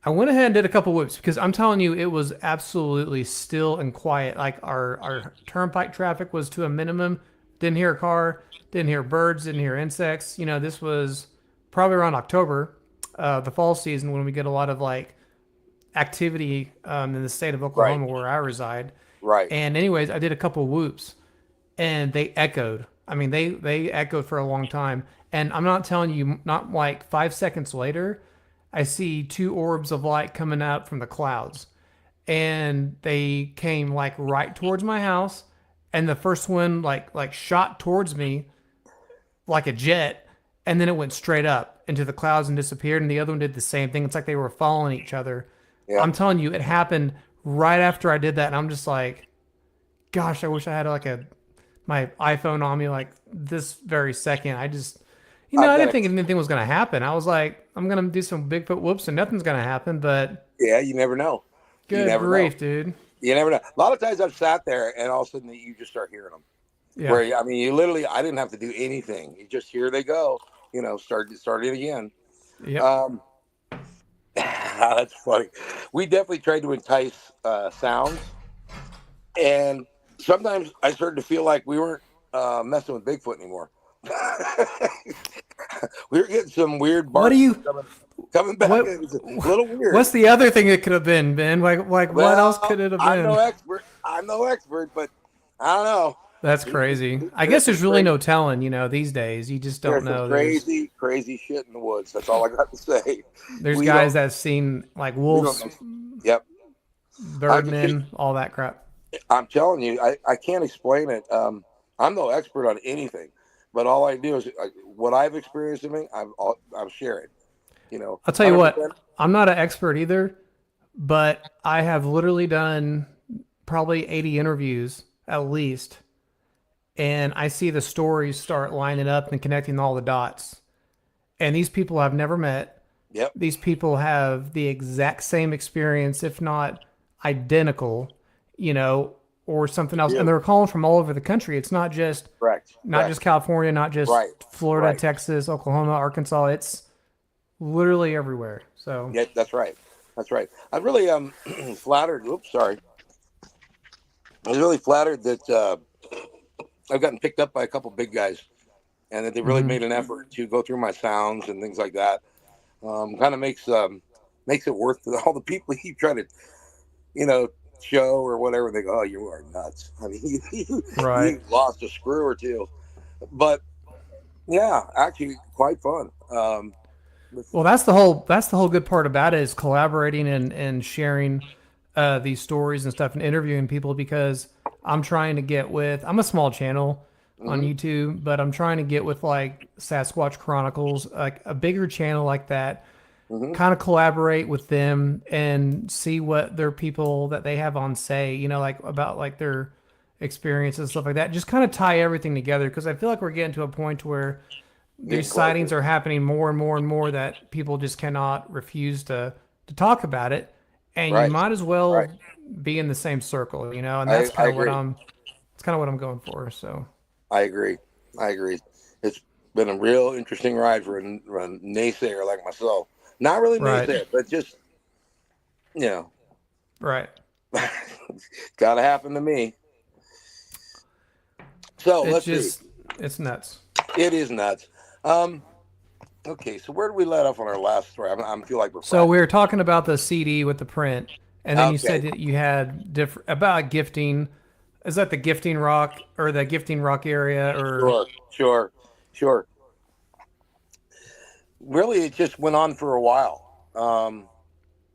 I went ahead and did a couple whoops because I'm telling you, it was absolutely still and quiet. Like our turnpike traffic was to a minimum. Didn't hear a car, didn't hear birds, didn't hear insects. This was probably around October, the fall season when we get a lot of like activity in the state of Right. Oklahoma where I reside. Right. And anyways, I did a couple whoops, and they echoed. I mean, they echoed for a long time. And I'm not telling you, not like 5 seconds later, I see two orbs of light coming out from the clouds, and they came like right towards my house. And the first one like shot towards me like a jet, and then it went straight up into the clouds and disappeared. And the other one did the same thing. It's like they were following each other. Yeah. I'm telling you, it happened right after I did that, and I'm just like, gosh, I wish I had like a my iPhone on me like this very second. I just, I've I got didn't to. think anything was gonna happen. I was like, I'm gonna do some Bigfoot whoops and nothing's gonna happen. But Yeah. You never know. You good never know. grief, dude. You never know. A lot of times I've sat there and all of a sudden you just start hearing them. Yeah. Where I mean, you literally, I didn't have to do anything. You just here they go. Start it again. Yep. Um, that's funny. We definitely tried to entice sounds, and sometimes I started to feel like we weren't messing with Bigfoot anymore. We were getting some weird What do barks you coming back. what It was a little weird. what's the other thing it could have been, Ben? Like what else Well, could it have I'm no been? expert. I'm no expert, but I don't know. That's crazy. I There's guess some there's really crazy, no telling, these days. You just don't there's some know. There's crazy, crazy shit in the woods. That's all I got to say. there's We guys don't. that have seen like We don't wolves, know. Yep. I just birdmen, all that crap. I'm telling you, I can't explain it. I'm no expert on anything, but all I do is what I've experienced. I'm sharing. I'll tell you what, 100%. I'm not an expert either, but I have literally done probably 80 interviews at least, and I see the stories start lining up and connecting all the dots. And these people I've never met. Yep. These people have the exact same experience, if not identical, or something They else. And do. they're calling from all over the country. It's Correct. not just Correct. California, not just Right. Florida, Right. Texas, Oklahoma, Arkansas. It's literally everywhere. So Yeah. That's right. That's right. I'm really flattered. Oops. Sorry. I was really flattered that I've gotten picked up by a couple big guys, and that they really mhm. made an effort to go through my sounds and things like that. Kind of makes it worth all the people you try to you know show or whatever. They go, oh, you are nuts. I mean, Right. you lost a screw or two, but yeah, actually quite fun. Well, that's the whole good part about it is collaborating and sharing these stories and stuff and interviewing people because I'm a small channel on Hmm. YouTube, but I'm trying to get with like Sasquatch Chronicles, like a bigger channel like that, Hmm. kind of collaborate with them and see what their people that they have on say, like about like their experiences and stuff like that. Just kind of tie everything together because I feel like we're getting to a point where Getting these sightings closer. are happening more and more and more that people just cannot refuse to talk about it, and you Right. might as Right. well be in the same circle, and that's I kind of what agree. I'm going for. So I agree. I agree. It's been a real interesting ride for a naysayer like myself. Not really right, naysayer, but just you know, right. gotta happen to me. So It's let's see. just it's nuts. It is nuts. Um, okay, so where did we let off on our last story? I feel like we're So we flat. were talking about the CD with the print, and then you said Okay, that you had different about gifting. Is that the gifting rock or the gifting rock area or sure, sure, sure. Really, it just went on for a while.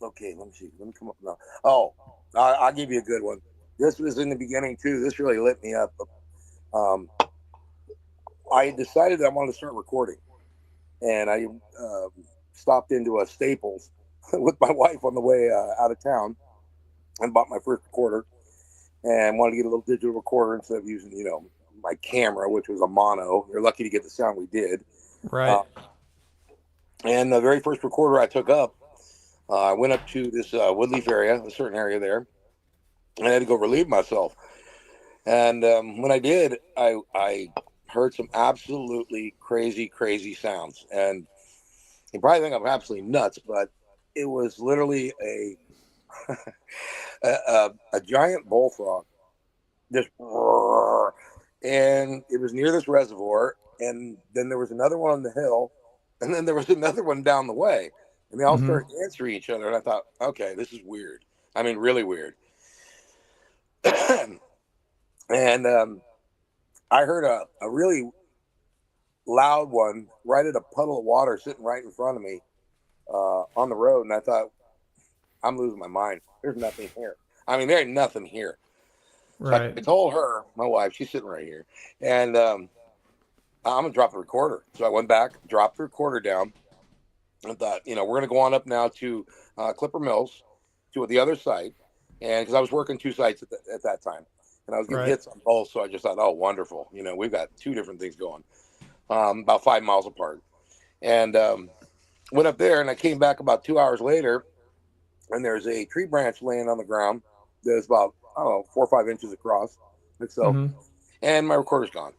Okay, let me see. Let me come up now. Oh, I'll give you a good one. This was in the beginning too. This really lit me up. Um, I decided that I wanted to start recording, and I stopped into a Staples with my wife on the way out of town and bought my first recorder and wanted to get a little digital recorder instead of using, my camera, which was a mono. You're lucky to get the sound we did. right? Uh, And the very first recorder I took up, I went up to this Woodleaf area, a certain area there, and I had to go relieve myself. And when I did, I heard some absolutely crazy, crazy sounds. And you probably think I'm absolutely nuts, but it was literally a giant bullfrog, just roar. And it was near this reservoir. And then there was another one on the hill, and then there was another one down the way, and they all Mm-hmm. started answering each other. And I thought, okay, this is weird. I mean, really weird. And I heard a really loud one right at a puddle of water sitting right in front of me on the road, and I thought, I'm losing my mind. There's nothing here. I mean, there ain't nothing here. So Right. I told her, my wife, she's sitting right here, and I'm gonna drop the recorder. So I went back, dropped the recorder down, and thought, we're gonna go on up now to Clipper Mills, to the other site, and because I was working two sites at that time, and I was getting Right. hits on both, so I just thought, oh, wonderful. We've got two different things going, about 5 miles apart, and went up there, and I came back about 2 hours later, and there's a tree branch laying on the ground that's about, I don't know, 4 or 5 inches across, and so, Mm-hmm. and my recorder's gone.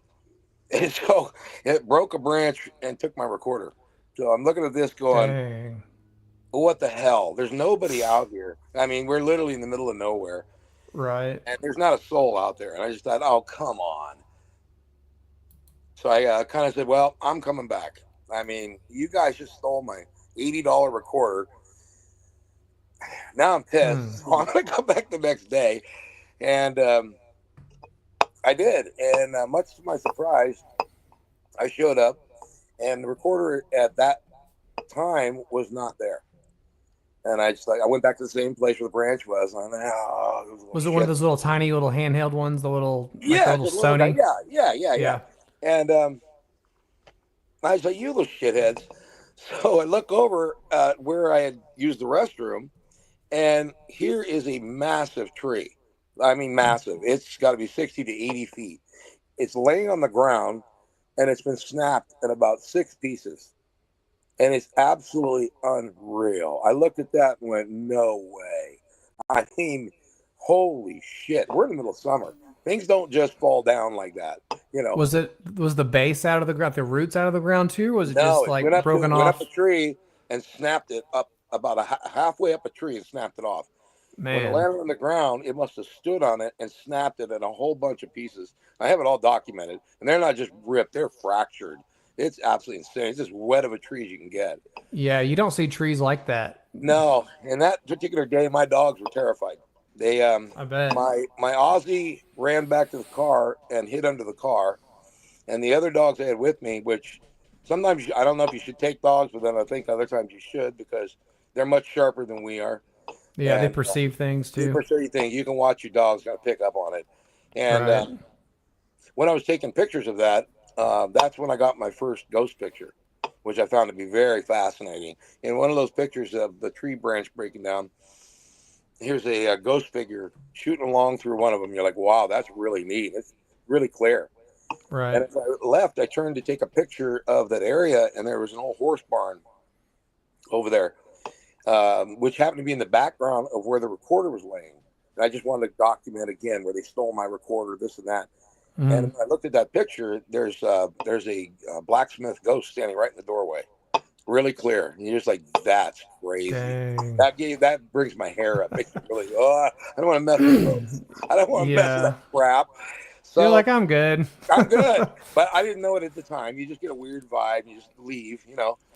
And so it broke a branch and took my recorder. So I'm looking at this going, Dang. what the hell? There's nobody out here. I mean, we're literally in the middle of nowhere, Right. and there's not a soul out there. And I just thought, oh, come on. So I kind of said, well, I'm coming back. I mean, you guys just stole my $80 recorder. Now I'm Hmm. pissed. So I'm going to come back the next day. And I did. And much to my surprise, I showed up, and the recorder at that time was not there. And I went back to the same place where the branch was. And I'm like, oh, it was a little Was it one of shit. those little tiny little handheld ones, the little like the Yeah, little just a little guy. Sony? Yeah, yeah, yeah, yeah. Yeah. And I was like, you little shitheads. So I look over at where I had used the restroom, and here is a massive tree. I mean, massive. It's got to be 60 to 80 feet. It's laying on the ground, and it's been snapped in about six pieces. And it's absolutely unreal. I looked at that and went, no way. I mean, holy shit. We're in the middle of summer. Things don't just fall down like that. You know, Was the base out of the ground, the roots out of the ground too, or was it no, just it like broken went up a off? tree and snapped it up about halfway up a tree and snapped it off. When it Man. landed on the ground, it must have stood on it and snapped it in a whole bunch of pieces. I have it all documented, and they're not just ripped; they're fractured. It's absolutely insane. It's as wet of a tree as you can get. Yeah, you don't see trees like that. No, and that particular day, my dogs were terrified. They, I bet. my Aussie ran back to the car and hid under the car, and the other dogs I had with me, which sometimes I don't know if you should take dogs, but then I think other times you should because they're much sharper than we are, Yeah, they and perceive things you too. for sure you think you can watch your dogs kind of pick up on it. And Right. when I was taking pictures of that, that's when I got my first ghost picture, which I found to be very fascinating. In one of those pictures of the tree branch breaking down, here's a ghost figure shooting along through one of them. You're like, wow, that's really neat. It's really clear. And Right. as I left, I turned to take a picture of that area, and there was an old horse barn over there, which happened to be in the background of where the recorder was laying. And I just wanted to document again where they stole my recorder, this and that. And Mm. when I looked at that picture, there's a blacksmith ghost standing right in the doorway, really clear. And you're just like, that's crazy. Dang. That brings my hair up. Makes me really, oh, I don't want to mess with those. I don't want to mess with Yeah. that crap. You're So like, I'm good. I'm good, but I didn't know it at the time. You just get a weird vibe. You just leave.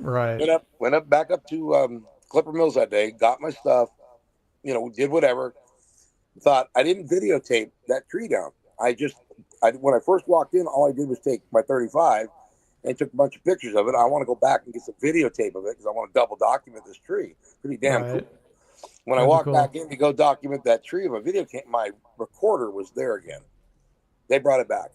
Right. Went up back up to Clipper Mills that day. Got my stuff. Did whatever. Thought I didn't videotape that tree down. When I first walked in, all I did was take my 35 and took a bunch of pictures of it. I want to go back and get some videotape of it because I want to double document this tree. Pretty damn cool. Right. When I That'd be walked cool. back in to go document that tree, my recorder was there again. They brought it back.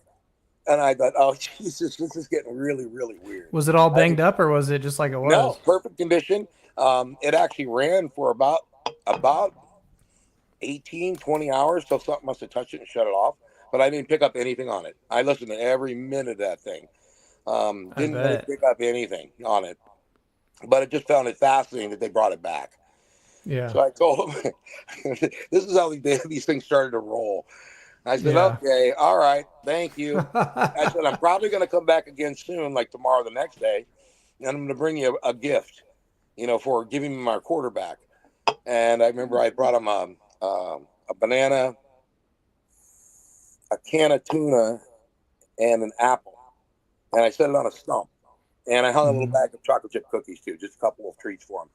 And I thought, oh, Jesus, this is getting really, really weird. Was it all I, banged up or was it just like it no, was? perfect condition. It actually ran for about 18, 20 hours till something must have touched it and shut it off. But I didn't pick up anything on it. I listened to every minute of that thing. I Didn't really bet. pick up anything on it. but I just found it fascinating that they brought it back. Yeah. So I told him, this is how these things started to roll. I said, Yeah. okay, all right, thank you. I said, I'm probably going to come back again soon, like tomorrow, the next day, and I'm going to bring you a gift, for giving me my quarterback. And I remember I brought him a banana, a can of tuna, and an apple. And I set it on a stump. And I hung a little Mhm. bag of chocolate chip cookies too, just a couple of treats for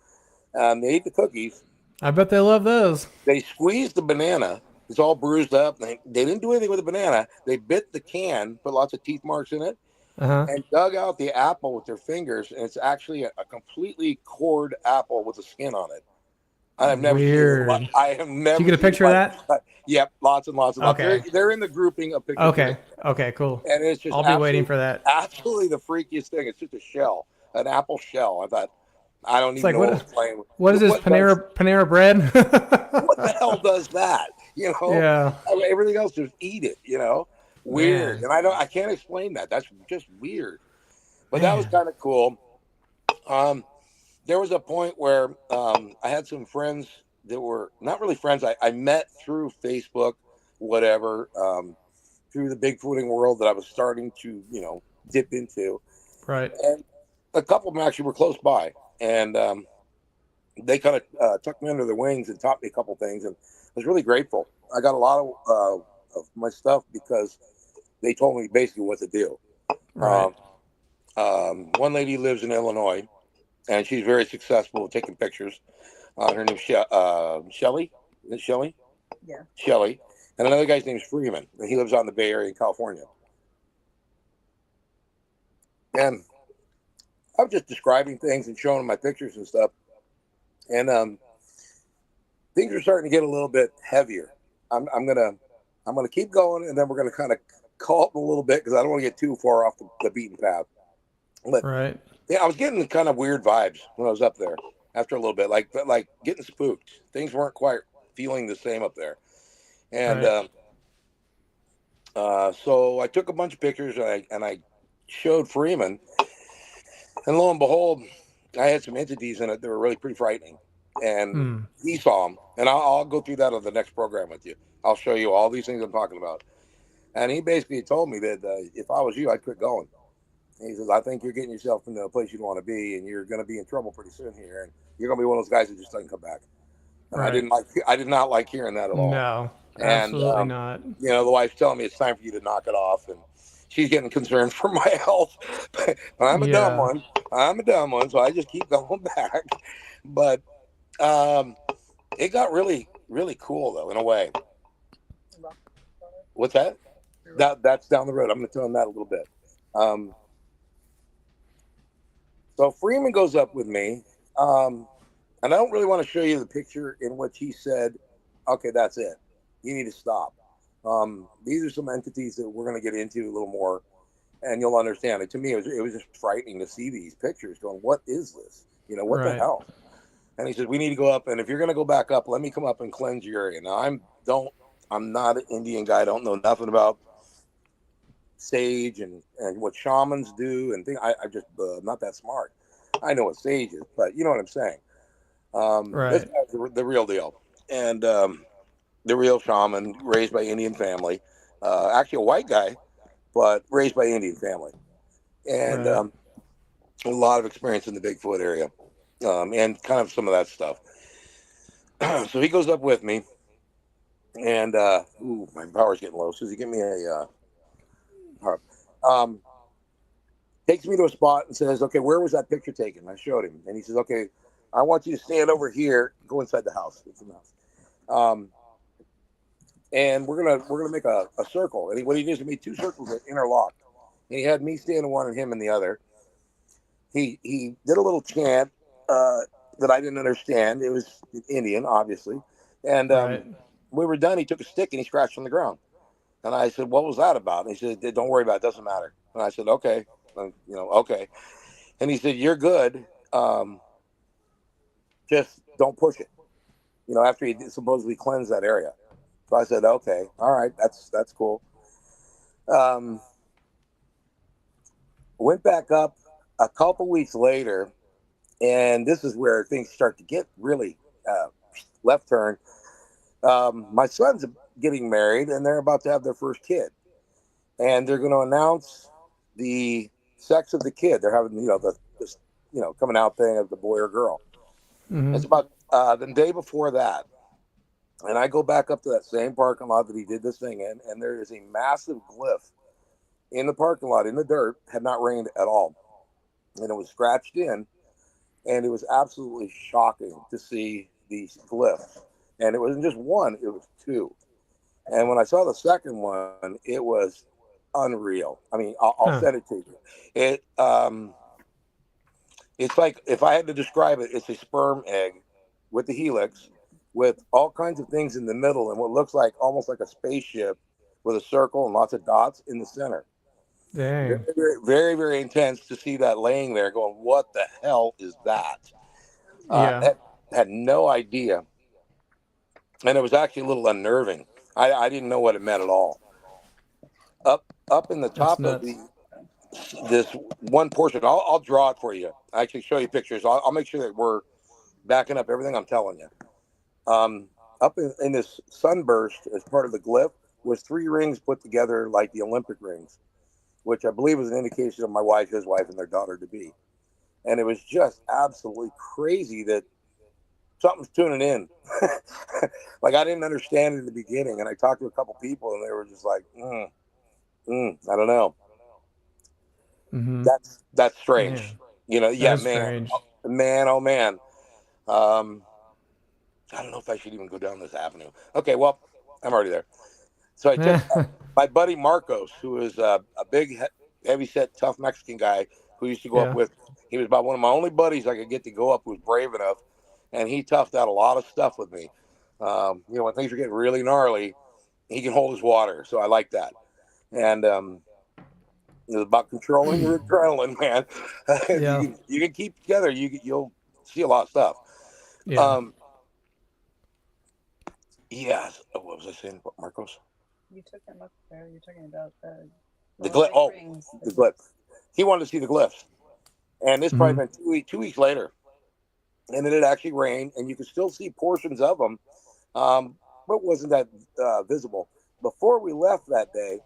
them. They ate the cookies. I bet they love those. They squeezed the banana. It's all bruised up. They didn't do anything with the banana. They bit the can, put lots of teeth marks in it, Uh huh. and dug out the apple with their fingers. And it's actually a completely cored apple with the skin on it. I have never seen it. Weird. I have Did you never get a seen it. picture of that? Yep, lots and lots and lots. Okay. They're in the grouping of pictures today, Okay. Okay. Cool. and it's just I'll be waiting for that. absolutely the freakiest thing. It's just a shell, an apple shell. I thought, I don't It's even like know what I was playing with. what is this Panera bread? What the hell does that? Yeah. I mean, everything else just eat it. Weird, Man. and I can't explain that. That's just weird. But that was Man. kind of cool. Um, there was a point where I had some friends that were not really friends. I met through Facebook, whatever, through the Bigfooting world that I was starting to, dip into. Right. And a couple of them actually were close by. And they kind of tucked me under their wings and taught me a couple things. And I was really grateful. I got a lot of my stuff because they told me basically what to do. Right. Um, one lady lives in Illinois, and she's very successful at taking pictures. Her name's Shelly. Is it Shelly? Yeah. Shelly. And another guy's name's Freeman, and he lives out in the Bay Area in California. And I was just describing things and showing them my pictures and stuff. And things are starting to get a little bit heavier. I'm gonna keep going, and then we're gonna kind of call it a little bit because I don't want to get too far off the beaten path. But Right. yeah, I was getting kind of weird vibes when I was up there after a little bit, like getting spooked. Things weren't quite feeling the same up there, and Right. so I took a bunch of pictures and I showed Freeman, and lo and behold, I had some entities in it that were really pretty frightening, and Hmm. he saw them, and I'll go through that on the next program with you. I'll show you all these things I'm talking about, and he basically told me that if I was you, I'd quit going. He says, I think you're getting yourself into a place you don't want to be, and you're going to be in trouble pretty soon here, and you're going to be one of those guys that just doesn't come back. And Right. I did not like hearing that at all. No. And Absolutely not. the wife's telling me it's time for you to knock it off, and she's getting concerned for my health. But I'm a dumb Yeah. one. I'm a dumb one, so I just keep going back. But um, it got really, really cool though, in a way. Rock star. What's that? Or rock. That's down the road. I'm going to tell him that a little bit. Um, so Freeman goes up with me. Um, And I don't really want to show you the picture in which he said, okay, that's it. You need to stop. These are some entities that we're going to get into a little more, and you'll understand it. To me, it was just frightening to see these pictures going, what is this? What the Right. hell? And he said, we need to go up. And if you're going to go back up, let me come up and cleanse your area. Now, I'm not an Indian guy. I don't know nothing about sage and what shamans do and things. I just, not that smart. I know what sage is, but you know what I'm saying. This Right. guy's the real deal, and the real shaman, raised by Indian family. Actually, a white guy, but raised by Indian family, and Right. a lot of experience in the Bigfoot area, and kind of some of that stuff. So he goes up with me, and ooh, my power's getting low. So he give me a harp. Um, takes me to a spot and says, "Okay, where was that picture taken?" I showed him, and he says, "Okay, I want you to stand over here. Go inside the house. It's in the house." And we're gonna make a circle. And what he did is he made two circles that interlocked. And he had me stand in one and him in the other. He did a little chant uh, that I didn't understand. It was Indian, obviously. And Right. we were done. He took a stick and he scratched on the ground. And I said, "What was that about?" And he said, "Don't worry about it. It doesn't matter." And I said, "Okay, okay." And he said, "You're good. Just don't push it." After he supposedly cleansed that area. So I said, "Okay, all right, that's cool." Um, Went back up a couple weeks later, And this is where things start to get really uh, left turn. My son's getting married, and they're about to have their first kid, and they're going to announce the sex of the kid. They're having, this, coming out thing of the boy or girl. Mm-hmm. It's about the day before that, and I go back up to that same parking lot that he did this thing in, and there is a massive glyph in the parking lot in the dirt. Had not rained at all, and it was scratched in, and it was absolutely shocking to see these glyphs. And it wasn't just one; it was two. And when I saw the second one, it was unreal. I mean, I'll Huh. send it to you. It's like, if I had to describe it, it's a sperm egg with the helix, with all kinds of things in the middle, and what looks like almost like a spaceship with a circle and lots of dots in the center. Very, Dang. very, very, very intense to see that laying there, going, "What the hell is that?" Yeah. Had no idea, and it was actually a little unnerving. I didn't know what it meant at all. Up in the That's top of nuts. the this one portion, I'll draw it for you. I actually show you pictures. I'll make sure that we're backing up everything I'm telling you. Up in this sunburst, as part of the glyph, was three rings put together like the Olympic rings, which I believe was an indication of my wife, his wife, and their daughter to be. And it was just absolutely crazy that something's tuning in. Like, I didn't understand it in the beginning, and I talked to a couple people, and they were just like, I don't know. Mm-hmm. That's strange. Man, that Yeah, is man, strange. man, oh man. Um, I don't know if I should even go down this avenue. Okay, well, I'm already there. So I took my buddy Marcos, who is a big, heavy set, tough Mexican guy who used to go up Yeah. with. He was about one of my only buddies I could get to go up who was brave enough, and he toughed out a lot of stuff with me. When things are getting really gnarly, he can hold his water, so I like that. And it was about controlling your adrenaline, man. If Yeah. you can keep together, you'll see a lot of stuff. Yeah. Um, yes. What was I saying, Marcos? You took him up there. You're talking about the The glyph. glowing Oh, rings, the the glyph. glyphs. He wanted to see the glyphs, and this probably Mm-hmm. been 2 weeks later, and it had actually rained, and you could still see portions of them, um, but wasn't that visible. Before we left that day,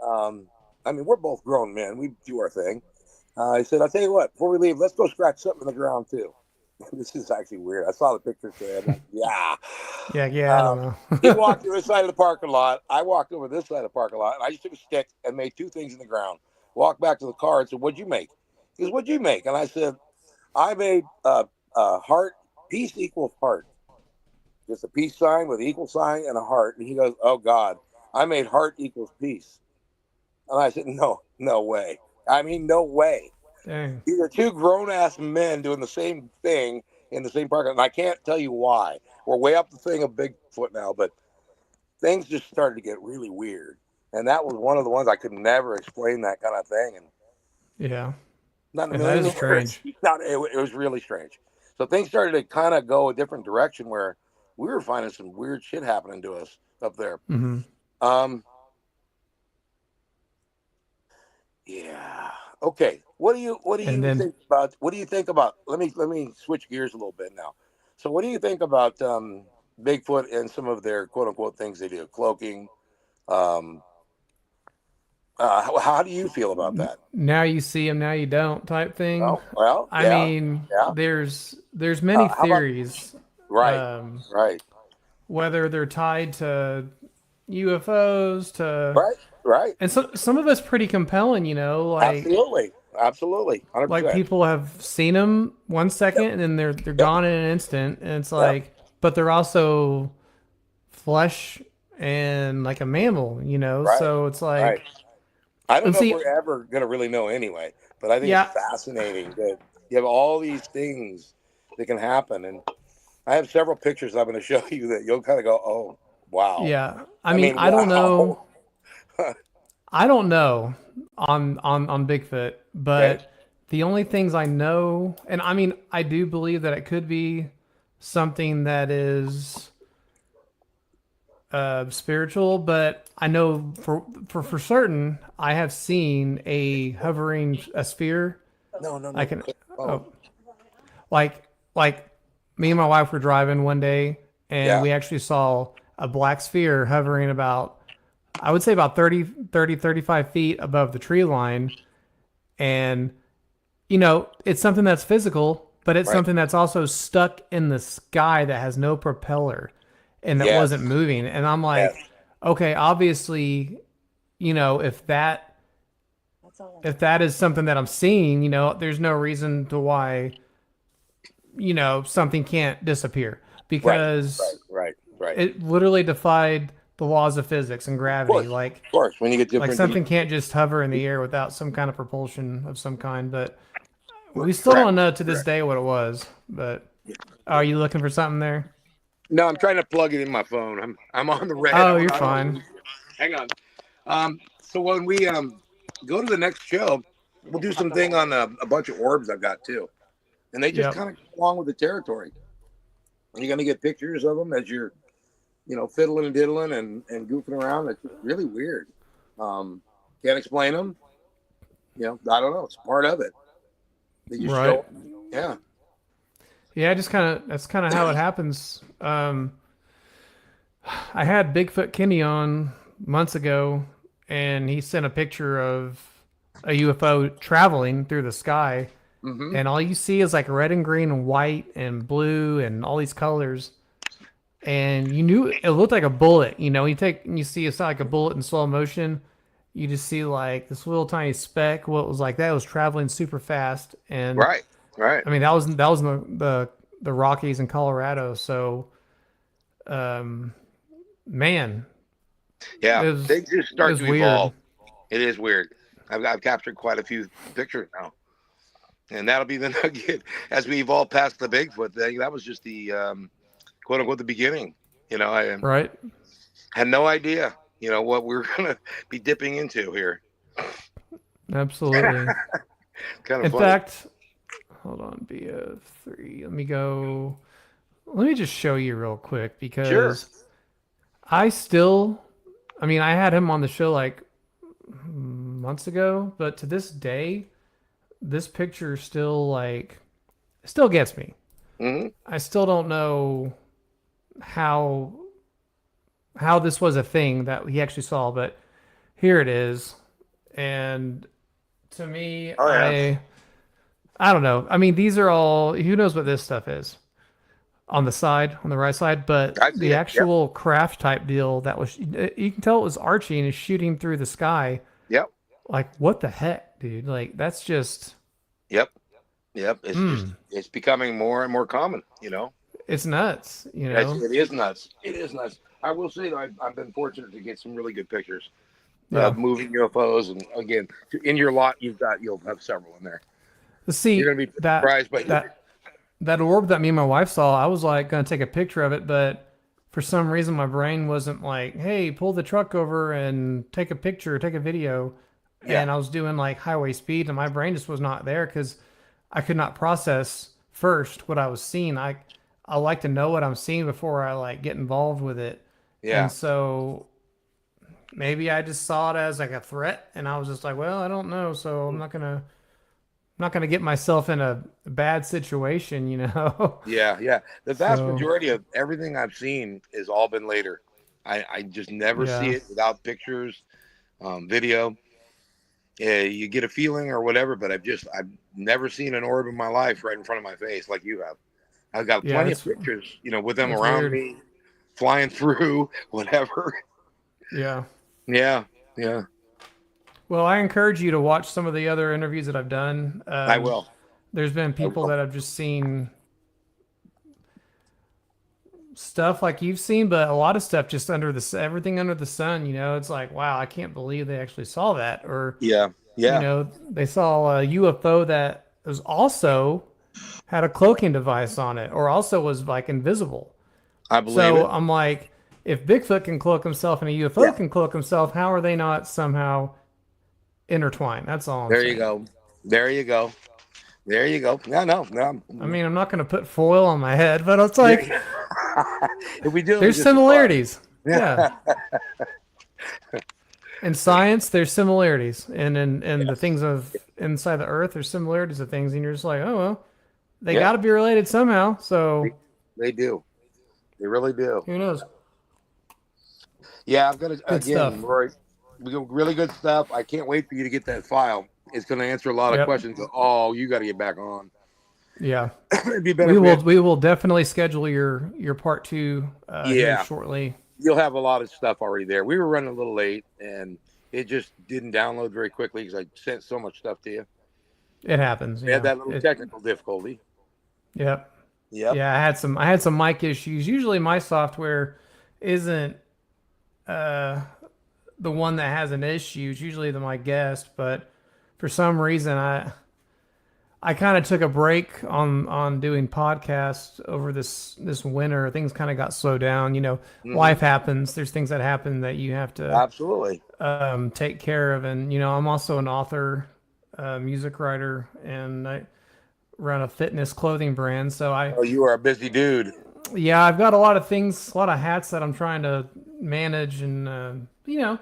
um, I mean, we're both grown men. We do our thing. He said, "I'll tell you what. Before we leave, let's go scratch something in the ground too." This is actually weird. I saw the pictures today. I'm like, yeah. Yeah. Yeah. I Um, don't he know. walked to this side of the parking lot. I walked over this side of the parking lot, and I just took a stick and made two things in the ground. Walked back to the car and said, "What'd you make?" He goes, "What'd you make?" And I said, "I made heart. Peace equals heart. Just a peace sign with an equal sign and a heart." And he goes, "Oh God, I made heart equals peace." And I said, "No, no way. I mean, no way." Dang. These are two grown ass men doing the same thing in the same park, and I can't tell you why. We're way up the thing of Bigfoot now, but things just started to get really weird. And that was one of the ones I could never explain that kind of thing, and Yeah. not in a Yeah. That million is years. strange. Not it was really strange. So things started to kind of go a different direction where we were finding some weird shit happening to us up there. Mm-hmm. Um, yeah. Okay. And then What do you think about? Let me switch gears a little bit now. So what do you think about Bigfoot and some of their quote unquote things they do, cloaking? Um, how do you feel about that? now you see them, now you don't type thing. I Yeah, mean, yeah. there's many How about theories, right, um, right, whether they're tied to UFOs to, right, right? and some of it's pretty compelling. Absolutely, absolutely, hundred Like percent. people have seen them 1 second and then they're Yep, gone in an instant, and it's yep. like, but they're also flesh and like a mammal. Right, So it's right. like, I don't and know if see, we're ever going to really know anyway, but I think it's yeah, fascinating that you have all these things that can happen. And I have several pictures I'm going to show you that you'll kind of go, oh, wow. yeah. I I mean, mean, I don't know. wow. I don't know on Bigfoot, Okay. but the only things I know, and I mean, I do believe that it could be something that is spiritual, but I know for certain I have seen a hovering a sphere. Oh, No, no, I no. can. Oh, Oh, like me and my wife were driving one day and Yeah. we actually saw a black sphere hovering about, I would say about 35 feet above the tree line. And, it's something that's physical, but it's Right. something that's also stuck in the sky that has no propeller and that Yes. wasn't moving. And I'm Yes. like, okay, obviously, if that That's all I if know. that is something that I'm seeing, there's no reason to why, something can't disappear Right. Right. because Right. Right. it literally defied the laws of physics and Of gravity. course. Like Of course. When you get like different something can't dimensions. just hover in the air without some kind of propulsion of some kind. But we still Correct. don't know to this Correct. day what it was. But are you looking for something there? No, I'm trying to plug it in my phone. I'm on the red. Oh, I you're don't want to fine. lose you. Hang on. So when we go to the next show, we'll do something on a bunch of orbs I've got too, and they just Yep. kind of go along with the territory. You're gonna get pictures of them as you're, fiddling and diddling and goofing around. It's just really weird. Um, can't explain them. I don't know. It's part of it. They just Right. show. Yeah. Yeah, just that's kind of how it happens. I had Bigfoot Kenny on months ago, and he sent a picture of a UFO traveling through the sky, Mm-hmm. and all you see is like red and green and white and blue and all these colors. And you knew it looked like a bullet. You see it's not like a bullet in slow motion. You just see like this little tiny speck. What was like that was traveling super fast, and Right. Right. I mean that was in the Rockies in Colorado. So, um, man, Yeah. it was They just it start was to weird. evolve. It is weird. I've captured quite a few pictures now, and that'll be the nugget as we evolve past the Bigfoot thing. That was just the quote unquote the beginning. I Right? had no idea. What we were gonna be dipping into here. Absolutely. Kind of In funny. fact, hold on, BF3. Let me go. Let me just show you real quick Sure. because I still, I mean, I had him on the show like months ago, but to this day, this picture still still gets me. Hmm. I still don't know how how this was a thing that he actually saw, but here it is. And to me, Oh yeah. I don't know. I mean, these are all who knows what this stuff is on the side, on the right side, but I see the it. Yep. actual craft type deal that was you can tell it was Archie and is shooting through the sky. Yep. Like what the heck, dude? Like that's just Yep. Yep. mm, It's becoming more and more common. it's nuts, It is nuts. It is nuts. I will say though, I've been fortunate to get some really good pictures Yeah. of moving UFOs, and again, in your lot, you'll have several in there. Let's You're see gonna be that surprised, but that orb that me and my wife saw. I was like gonna take a picture of it, but for some reason my brain wasn't like, "Hey, pull the truck over and take a picture, take a video." yeah, And I was doing like highway speed, and my brain just was not there because I could not process first what I was seeing. I like to know what I'm seeing before I like get involved with it, and yeah. so maybe I just saw it as like a threat, and I was just like, well, I don't know, so I'm not gonna get myself in a bad situation. Yeah, yeah. The vast So majority of everything I've seen has all been later. I just never see yeah, it without pictures, video. You get a feeling or whatever, but I've never seen an orb in my life right in front of my face like you have. I've got yeah, plenty of pictures, with them it's around weird. me, flying through, whatever. Yeah. Yeah, yeah. Well, I encourage you to watch some of the other interviews that I've done. I will. There's been I people will. that I've just seen stuff like you've seen, but a lot of stuff just everything under the sun. It's like, wow, I can't believe they actually saw that, or Yeah, yeah. they saw a UFO that was also had a cloaking device on it, or also was like invisible. I believe So it. I'm like, if Bigfoot can cloak himself and a UFO Yeah. can cloak himself, how are they not somehow intertwined? That's all I'm There you saying. go. There you go. There you go. No, no, no. I mean, I'm not going to put foil on my head, but it's Yeah, like yeah. If we do, it was there's just for fun. similarities. Yeah. In science, there's similarities. And in the Yes. things of inside the earth, there's similarities of things. And you're just like, oh, well, they Yeah, got to be related somehow. they, So they do. They really do. who knows? Yeah, I've got to, Good again, stuff. Rory, we got really good stuff. I can't wait for you to get that file. It's going to answer a lot of Yep. questions. Oh, you got to get back on. Yeah. It'd be better if we had. We will definitely schedule your part two here Yeah, shortly. you'll have a lot of stuff already there. We were running a little late, and it just didn't download very quickly because I sent so much stuff to you. It happens. We had Yeah. that little It. technical difficulty. Yep. Yep. Yeah. I had some mic issues. Usually my software isn't uh the one that has an issue. It's usually my guest, but for some reason I kind of took a break on doing podcasts over this winter. Things kind of got slowed down. You know, Hmm. life happens. There's things that happen that you have to Absolutely. take care of. And you know, I'm also an author, music writer, and I run a fitness clothing brand. So I, Oh, you are a busy dude. yeah, I've got a lot of things, a lot of hats that I'm trying to manage, and you know,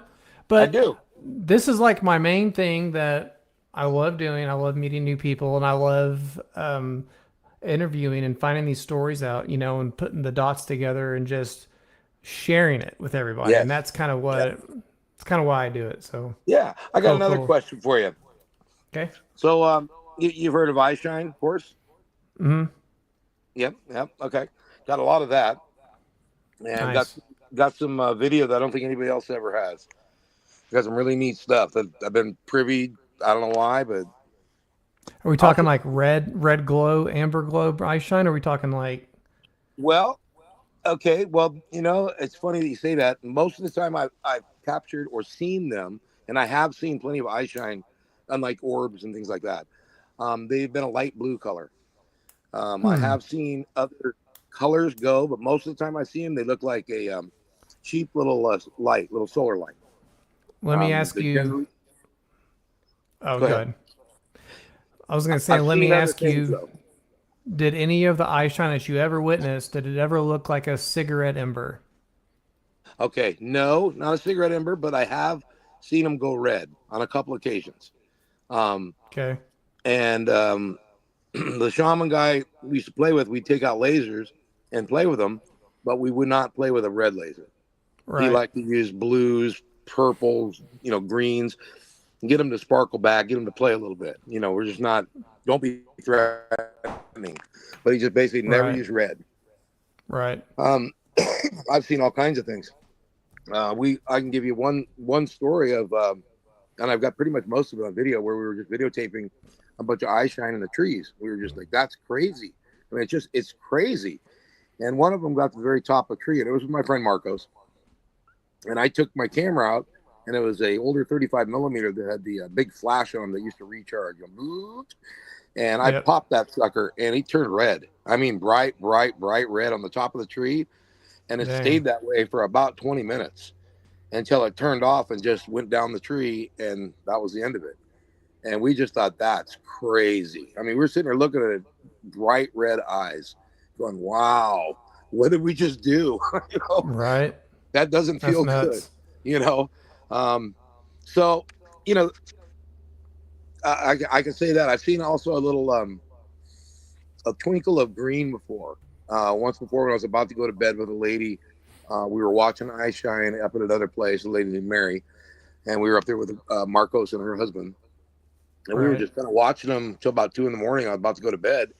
I but do. this is like my main thing that I love doing. I love meeting new people, and I love interviewing and finding these stories out, you know, and putting the dots together and just sharing it with everybody. And Yes. that's kind of Yeah. what it's kind of why I do it. So Yeah. I got cool, another cool. question for you. Okay. So, you've heard of iShine, of course? Hmm. Yep. Yep. Okay. Got a lot of that, and Nice. got some video that I don't think anybody else ever has. Got some really neat stuff that I've been privy. I don't know why, but Are we I'll. talking like red glow, amber glow, eye shine? Or are we talking like, Well, okay. Well, it's funny that you say that. Most of the time, I've captured or seen them, and I have seen plenty of iShine, unlike orbs and things like that. They've been a light blue color. I hmm, have seen other colors go, but most of the time I see them, they look like a cheap little light, little solar light. let me ask They you, generally oh, go ahead. good. I was going to say, I've let me seen other ask things you, though. did any of the eye shine that you ever witnessed, did it ever look like a cigarette ember? Okay, no, not a cigarette ember, but I have seen them go red on a couple occasions. Um, Okay. and the shaman guy we used to play with, we'd take out lasers and play with them, but we would not play with a red laser. He Right. liked to use blues, purples, greens, and get them to sparkle back, get them to play a little bit. We're just not, don't be threatening. But he just basically never Right. used red. Right. Um, I've seen all kinds of things. I can give you one story of, and I've got pretty much most of it on video where we were just videotaping a bunch of eye shine in the trees. We were just like, that's crazy. I mean, it's crazy. And one of them got to the very top of a tree, and it was with my friend Marcos. And I took my camera out, and it was a older 35 millimeter that had the big flash on that used to recharge. And I Yep. popped that sucker, and he turned red. I mean, bright, bright, bright red on the top of the tree, and it Dang. stayed that way for about 20 minutes until it turned off and just went down the tree, and that was the end of it. And we just thought that's crazy. I mean, we're sitting there looking at it, bright red eyes, going, "Wow, what did we just do?" you know, Right. that doesn't That's feel good. nuts. You know, um, so you know, I can say that I've seen also a twinkle of green before. Once before, when I was about to go to bed with a lady, we were watching eye shine up at another place. A lady named Mary, and we were up there with Marcos and her husband, and we were Right. just kind of watching them till about 2 in the morning. I was about to go to bed,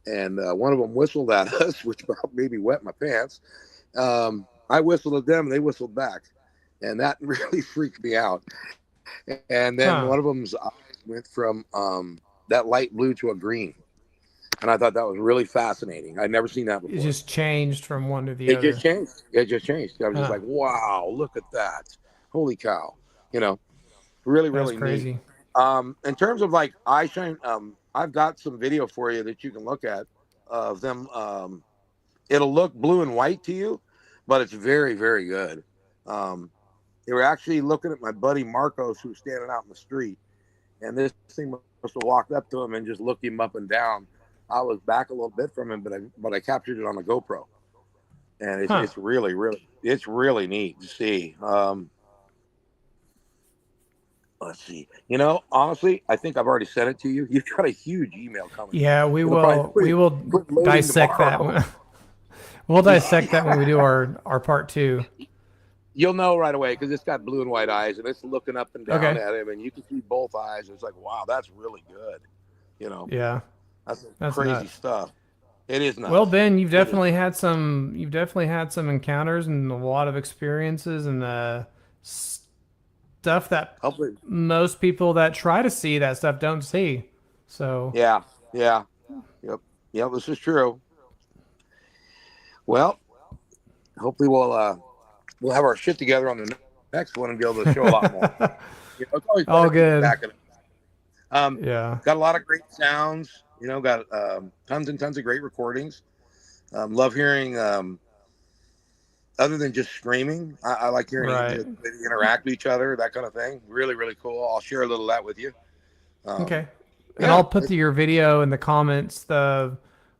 and one of them whistled at us, which about maybe wet my pants. I whistled at them, and they whistled back, and that really freaked me out. And then one of Huh. them's eyes went from that light blue to a green, and I thought that was really fascinating. I'd never seen that It before. just changed from one to the It just other. changed. It just changed. I was just Huh. like, wow, look at that. Holy cow. You know, really, That's really neat. crazy. In terms of like eye shine, I've got some video for you that you can look at of them. It'll look blue and white to you, but it's very, very good. Um, they were actually looking at my buddy Marcos, who was standing out in the street, and this thing must have walked up to him and just looked him up and down. I was back a little bit from him, but I captured it on the GoPro, and Huh. it's really, really, it's really neat to see. Let's see. You know, honestly, I think I've already sent it to you. You've got a huge email coming in. Yeah, we It'll probably will. We will quit loading dissect that. tomorrow. We'll dissect that when we do our part two. You'll know right away because it's got blue and white eyes and it's looking up and down Okay. at him, and you can see both eyes. It's like, wow, that's really good. You know, Yeah, that's some that's crazy nuts. stuff. It is Well, nuts. Ben, It is. you've definitely had some encounters and a lot of experiences and stuff that Hopefully, most people that try to see that stuff don't see. So, yeah, yeah, yep, yep. This is true. Well, hopefully we'll have our shit together on the next one and be able to show a lot more. You know, it's always fun all to kick good. back and Yeah. got a lot of great sounds. You know, got tons and tons of great recordings. Love hearing. Other than just screaming, I like hearing Right. the way they interact with each other, that kind of thing. Really, really cool. I'll share a little of that with you. Um, Okay. And yeah, I'll put your video in the comments, the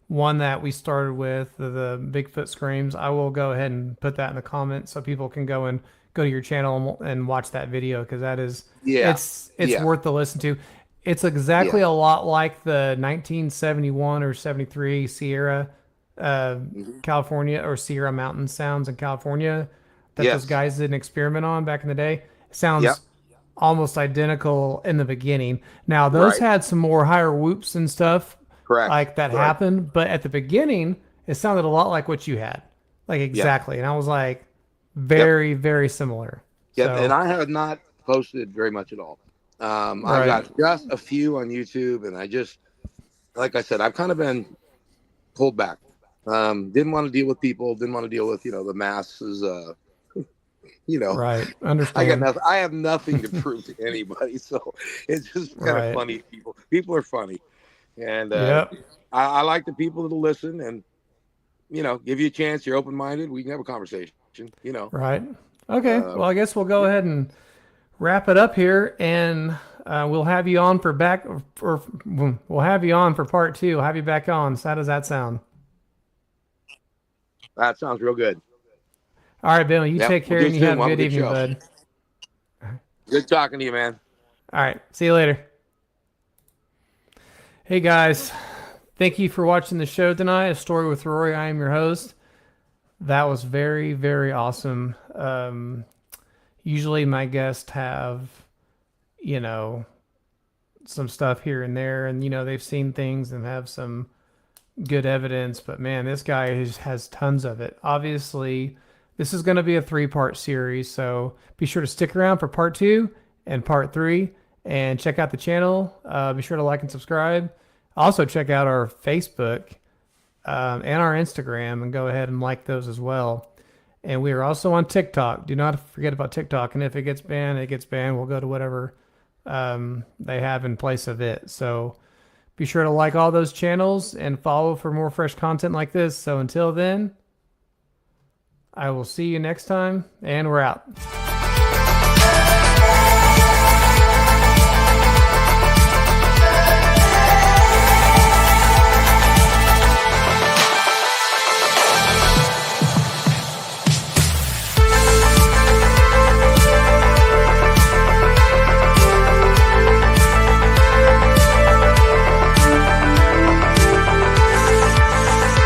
one that we started with, the Bigfoot screams. I will go ahead and put that in the comments so people can go to your channel and watch that video because that is yeah, it's yeah, worth the listen to. It's yeah. exactly a lot like the 1971 or 73 Sierra Hmm. California or Sierra Mountain sounds in California that those Yes. guys did an experiment on back in the day. It Yep. sounds almost identical in the beginning. Now those Right. had some more higher whoops and stuff Correct. like that Correct. happened, but at the beginning it sounded a lot like what you had. Like Yep. exactly. And I was like Yep. very very similar. Yep. And So, I have not posted very much at all. I've right. got just a few on YouTube, and I just, like I said, I've kind of been pulled back. Didn't want to deal with people. Didn't want to deal with the masses. You know, Right. I got Understand. nothing. I have nothing to prove to anybody, so it's just kind of Right. funny. People are funny, and Yep. I like the people that'll listen and give you a chance. You're open minded. We can have a conversation. You know, Right. Okay. uh, Well, I guess we'll go yeah, ahead and wrap it up here, and we'll have you on for we'll have you on for part two. We'll have you back on. So how does that sound? that sounds real good. All right, Bill. You Yep, take we'll care, get and you soon. have a We'll have a good good evening, show. bud. Good talking to you, man. All right. See you later. Hey guys, thank you for watching the show tonight. A Story with Rory. I am your host. That was very very awesome. Usually my guests have you know some stuff here and there, and they've seen things and have some good evidence, but man, this guy has tons of it. Obviously, this is going to be a three-part series, so be sure to stick around for part two and part three, and check out the channel. Be sure to like and subscribe. Also, check out our Facebook and our Instagram, and go ahead and like those as well. And we are also on TikTok. Do not forget about TikTok. And if it gets banned, it gets banned. We'll go to whatever they have in place of it. So be sure to like all those channels and follow for more fresh content like this. So until then, I will see you next time, and we're out.